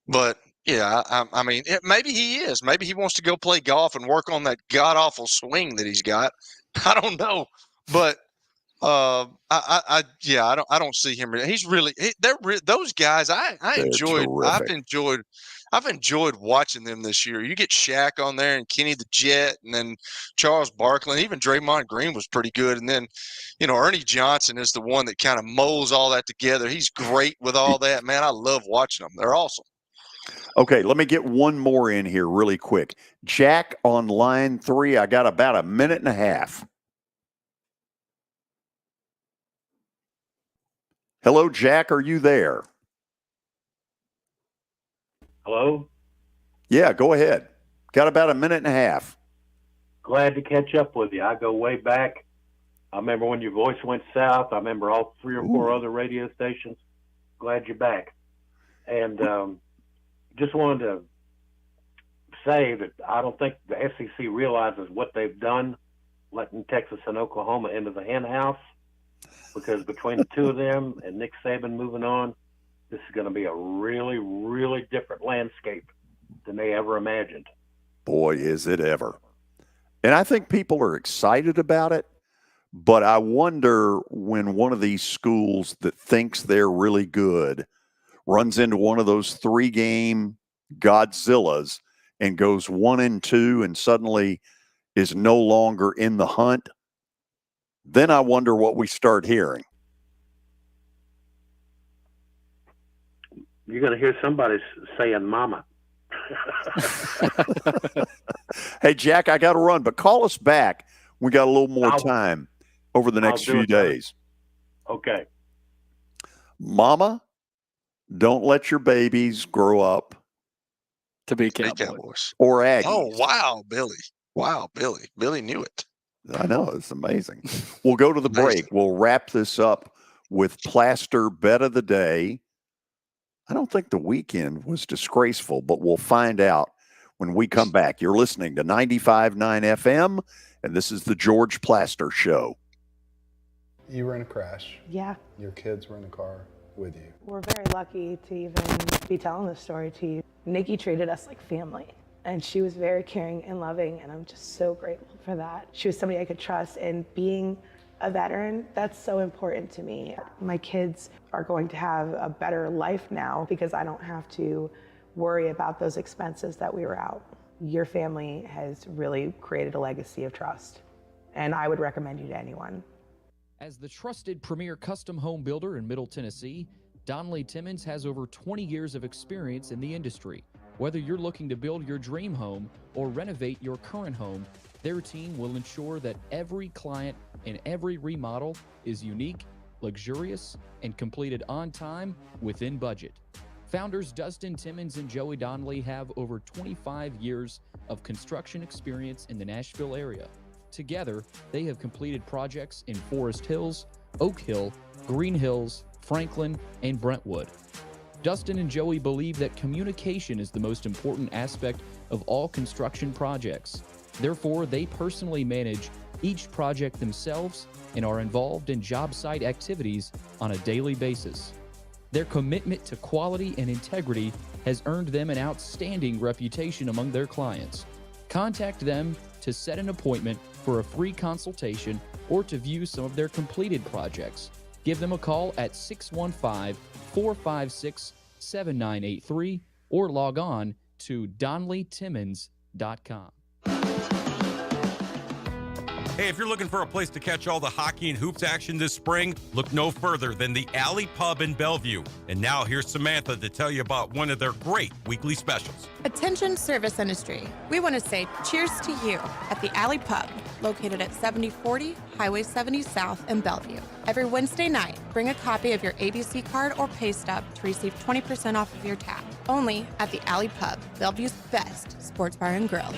But yeah, maybe he is. Maybe he wants to go play golf and work on that god awful swing that he's got. I don't know, but I don't see him. He's really those guys. I've enjoyed watching them this year. You get Shaq on there and Kenny the Jet, and then Charles Barkley, and even Draymond Green was pretty good. And then, Ernie Johnson is the one that kind of molds all that together. He's great with all that, man. I love watching them. They're awesome. Okay, let me get one more in here really quick. Jack on line 3. I got about a minute and a half. Hello, Jack. Are you there? Hello? Yeah, go ahead. Got about a minute and a half. Glad to catch up with you. I go way back. I remember when your voice went south. I remember all 3 or 4 other radio stations. Glad you're back. And just wanted to say that I don't think the SEC realizes what they've done, letting Texas and Oklahoma into the hen house, because between the two of them and Nick Saban moving on, this is going to be a really, really different landscape than they ever imagined. Boy, is it ever. And I think people are excited about it, but I wonder when one of these schools that thinks they're really good runs into one of those 3-game Godzillas and goes 1-2 and suddenly is no longer in the hunt, then I wonder what we start hearing. You're going to hear somebody saying mama. Hey, Jack, I got to run, but call us back. We got a little more time over the next few days. Okay. Mama, don't let your babies grow up to be Cowboys or Aggies. Oh, wow, Billy. Wow, Billy. Billy knew it. I know. It's amazing. We'll go to the break. We'll wrap this up with Plaster Bet of the Day. I don't think the weekend was disgraceful, but we'll find out when we come back. You're listening to 95.9 FM, and this is the George Plaster Show. You were in a crash. Yeah. Your kids were in the car with you. We're very lucky to even be telling this story to you. Nikki treated us like family, and she was very caring and loving, and I'm just so grateful for that. She was somebody I could trust, and being a veteran, that's so important to me. My kids are going to have a better life now because I don't have to worry about those expenses that we were out. Your family has really created a legacy of trust, and I would recommend you to anyone. As the trusted premier custom home builder in Middle Tennessee, Donnelly Timmons has over 20 years of experience in the industry. Whether you're looking to build your dream home or renovate your current home, their team will ensure that every client and every remodel is unique, luxurious, and completed on time within budget. Founders Dustin Timmons and Joey Donnelly have over 25 years of construction experience in the Nashville area. Together, they have completed projects in Forest Hills, Oak Hill, Green Hills, Franklin, and Brentwood. Dustin and Joey believe that communication is the most important aspect of all construction projects. Therefore, they personally manage each project themselves and are involved in job site activities on a daily basis. Their commitment to quality and integrity has earned them an outstanding reputation among their clients. Contact them to set an appointment for a free consultation or to view some of their completed projects. Give them a call at 615-456-7983 or log on to DonleyTimmons.com. Hey, if you're looking for a place to catch all the hockey and hoops action this spring, look no further than the Alley Pub in Bellevue. And now here's Samantha to tell you about one of their great weekly specials. Attention service industry. We want to say cheers to you at the Alley Pub, located at 7040 Highway 70 South in Bellevue. Every Wednesday night, bring a copy of your ABC card or pay stub to receive 20% off of your tab. Only at the Alley Pub, Bellevue's best sports bar and grill.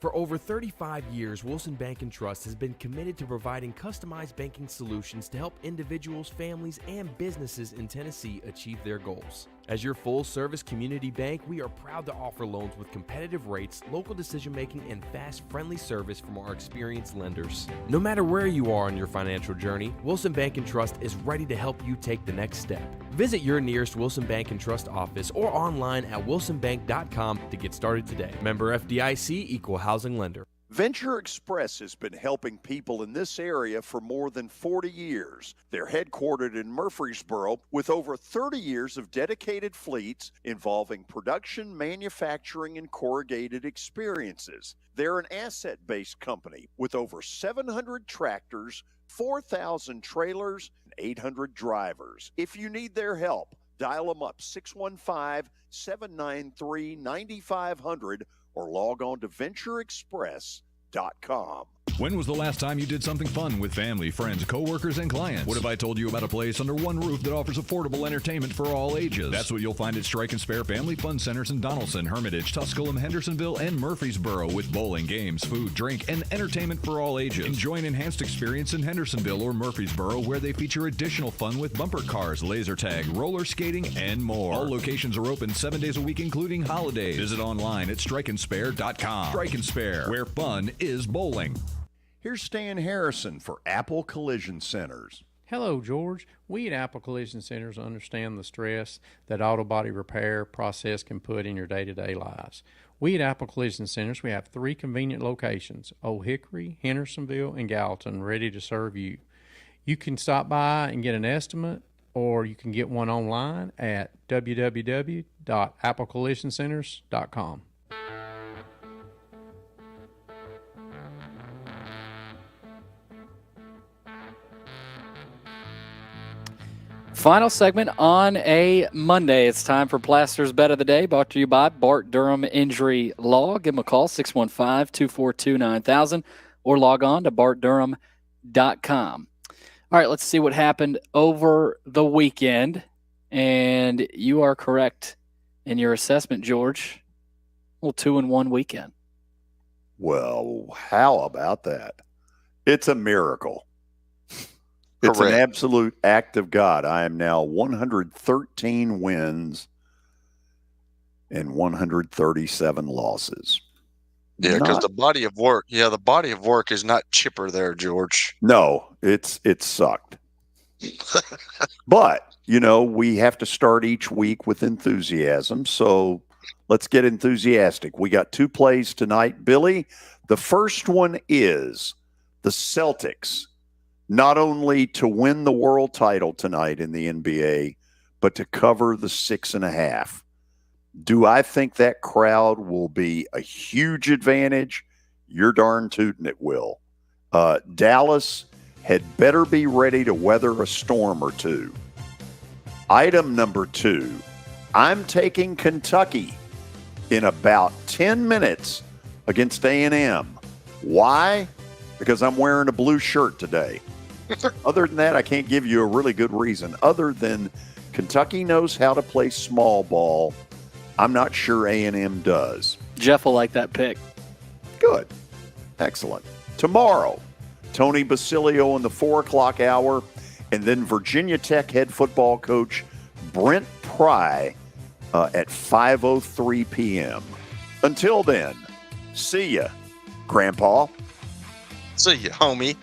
For over 35 years, Wilson Bank & Trust has been committed to providing customized banking solutions to help individuals, families, and businesses in Tennessee achieve their goals. As your full-service community bank, we are proud to offer loans with competitive rates, local decision-making, and fast, friendly service from our experienced lenders. No matter where you are on your financial journey, Wilson Bank & Trust is ready to help you take the next step. Visit your nearest Wilson Bank & Trust office or online at wilsonbank.com to get started today. Member FDIC, Equal Housing Lender. Venture Express has been helping people in this area for more than 40 years. They're headquartered in Murfreesboro with over 30 years of dedicated fleets involving production, manufacturing, and corrugated experiences. They're an asset-based company with over 700 tractors, 4,000 trailers, and 800 drivers. If you need their help, dial them up 615-793-9500 or log on to ventureexpress.com. When was the last time you did something fun with family, friends, coworkers, and clients? What if I told you about a place under one roof that offers affordable entertainment for all ages? That's what you'll find at Strike and Spare Family Fun Centers in Donaldson, Hermitage, Tusculum, Hendersonville, and Murfreesboro with bowling, games, food, drink, and entertainment for all ages. Enjoy an enhanced experience in Hendersonville or Murfreesboro where they feature additional fun with bumper cars, laser tag, roller skating, and more. All locations are open 7 days a week, including holidays. Visit online at strikeandspare.com. Strike and Spare, where fun is bowling. Here's Stan Harrison for Apple Collision Centers. Hello, George. We at Apple Collision Centers understand the stress that auto body repair process can put in your day-to-day lives. We at Apple Collision Centers, we have 3 convenient locations, Old Hickory, Hendersonville, and Gallatin, ready to serve you. You can stop by and get an estimate, or you can get one online at www.applecollisioncenters.com. Final segment on a Monday. It's time for Plaster's Bet of the Day, brought to you by Bart Durham Injury Law. Give them a call, 615-242-9000, or log on to bartdurham.com. All right, let's see what happened over the weekend. And you are correct in your assessment, George. Well, 2-1 weekend. Well, how about that? It's a miracle. It's an absolute act of God. I am now 113 wins and 137 losses. Yeah, because the body of work, is not chipper there, George. No, it sucked. But, we have to start each week with enthusiasm. So let's get enthusiastic. We got 2 plays tonight, Billy. The first one is the Celtics. Not only to win the world title tonight in the NBA, but to cover the 6.5. Do I think that crowd will be a huge advantage? You're darn tootin' it will. Dallas had better be ready to weather a storm or two. Item number 2, I'm taking Kentucky in about 10 minutes against A&M. Why? Because I'm wearing a blue shirt today. Other than that, I can't give you a really good reason. Other than Kentucky knows how to play small ball. I'm not sure A&M does. Jeff will like that pick. Good. Excellent. Tomorrow, Tony Basilio in the 4 o'clock hour and then Virginia Tech head football coach Brent Pry at 5:03 p.m. Until then, see ya, Grandpa. See ya, homie.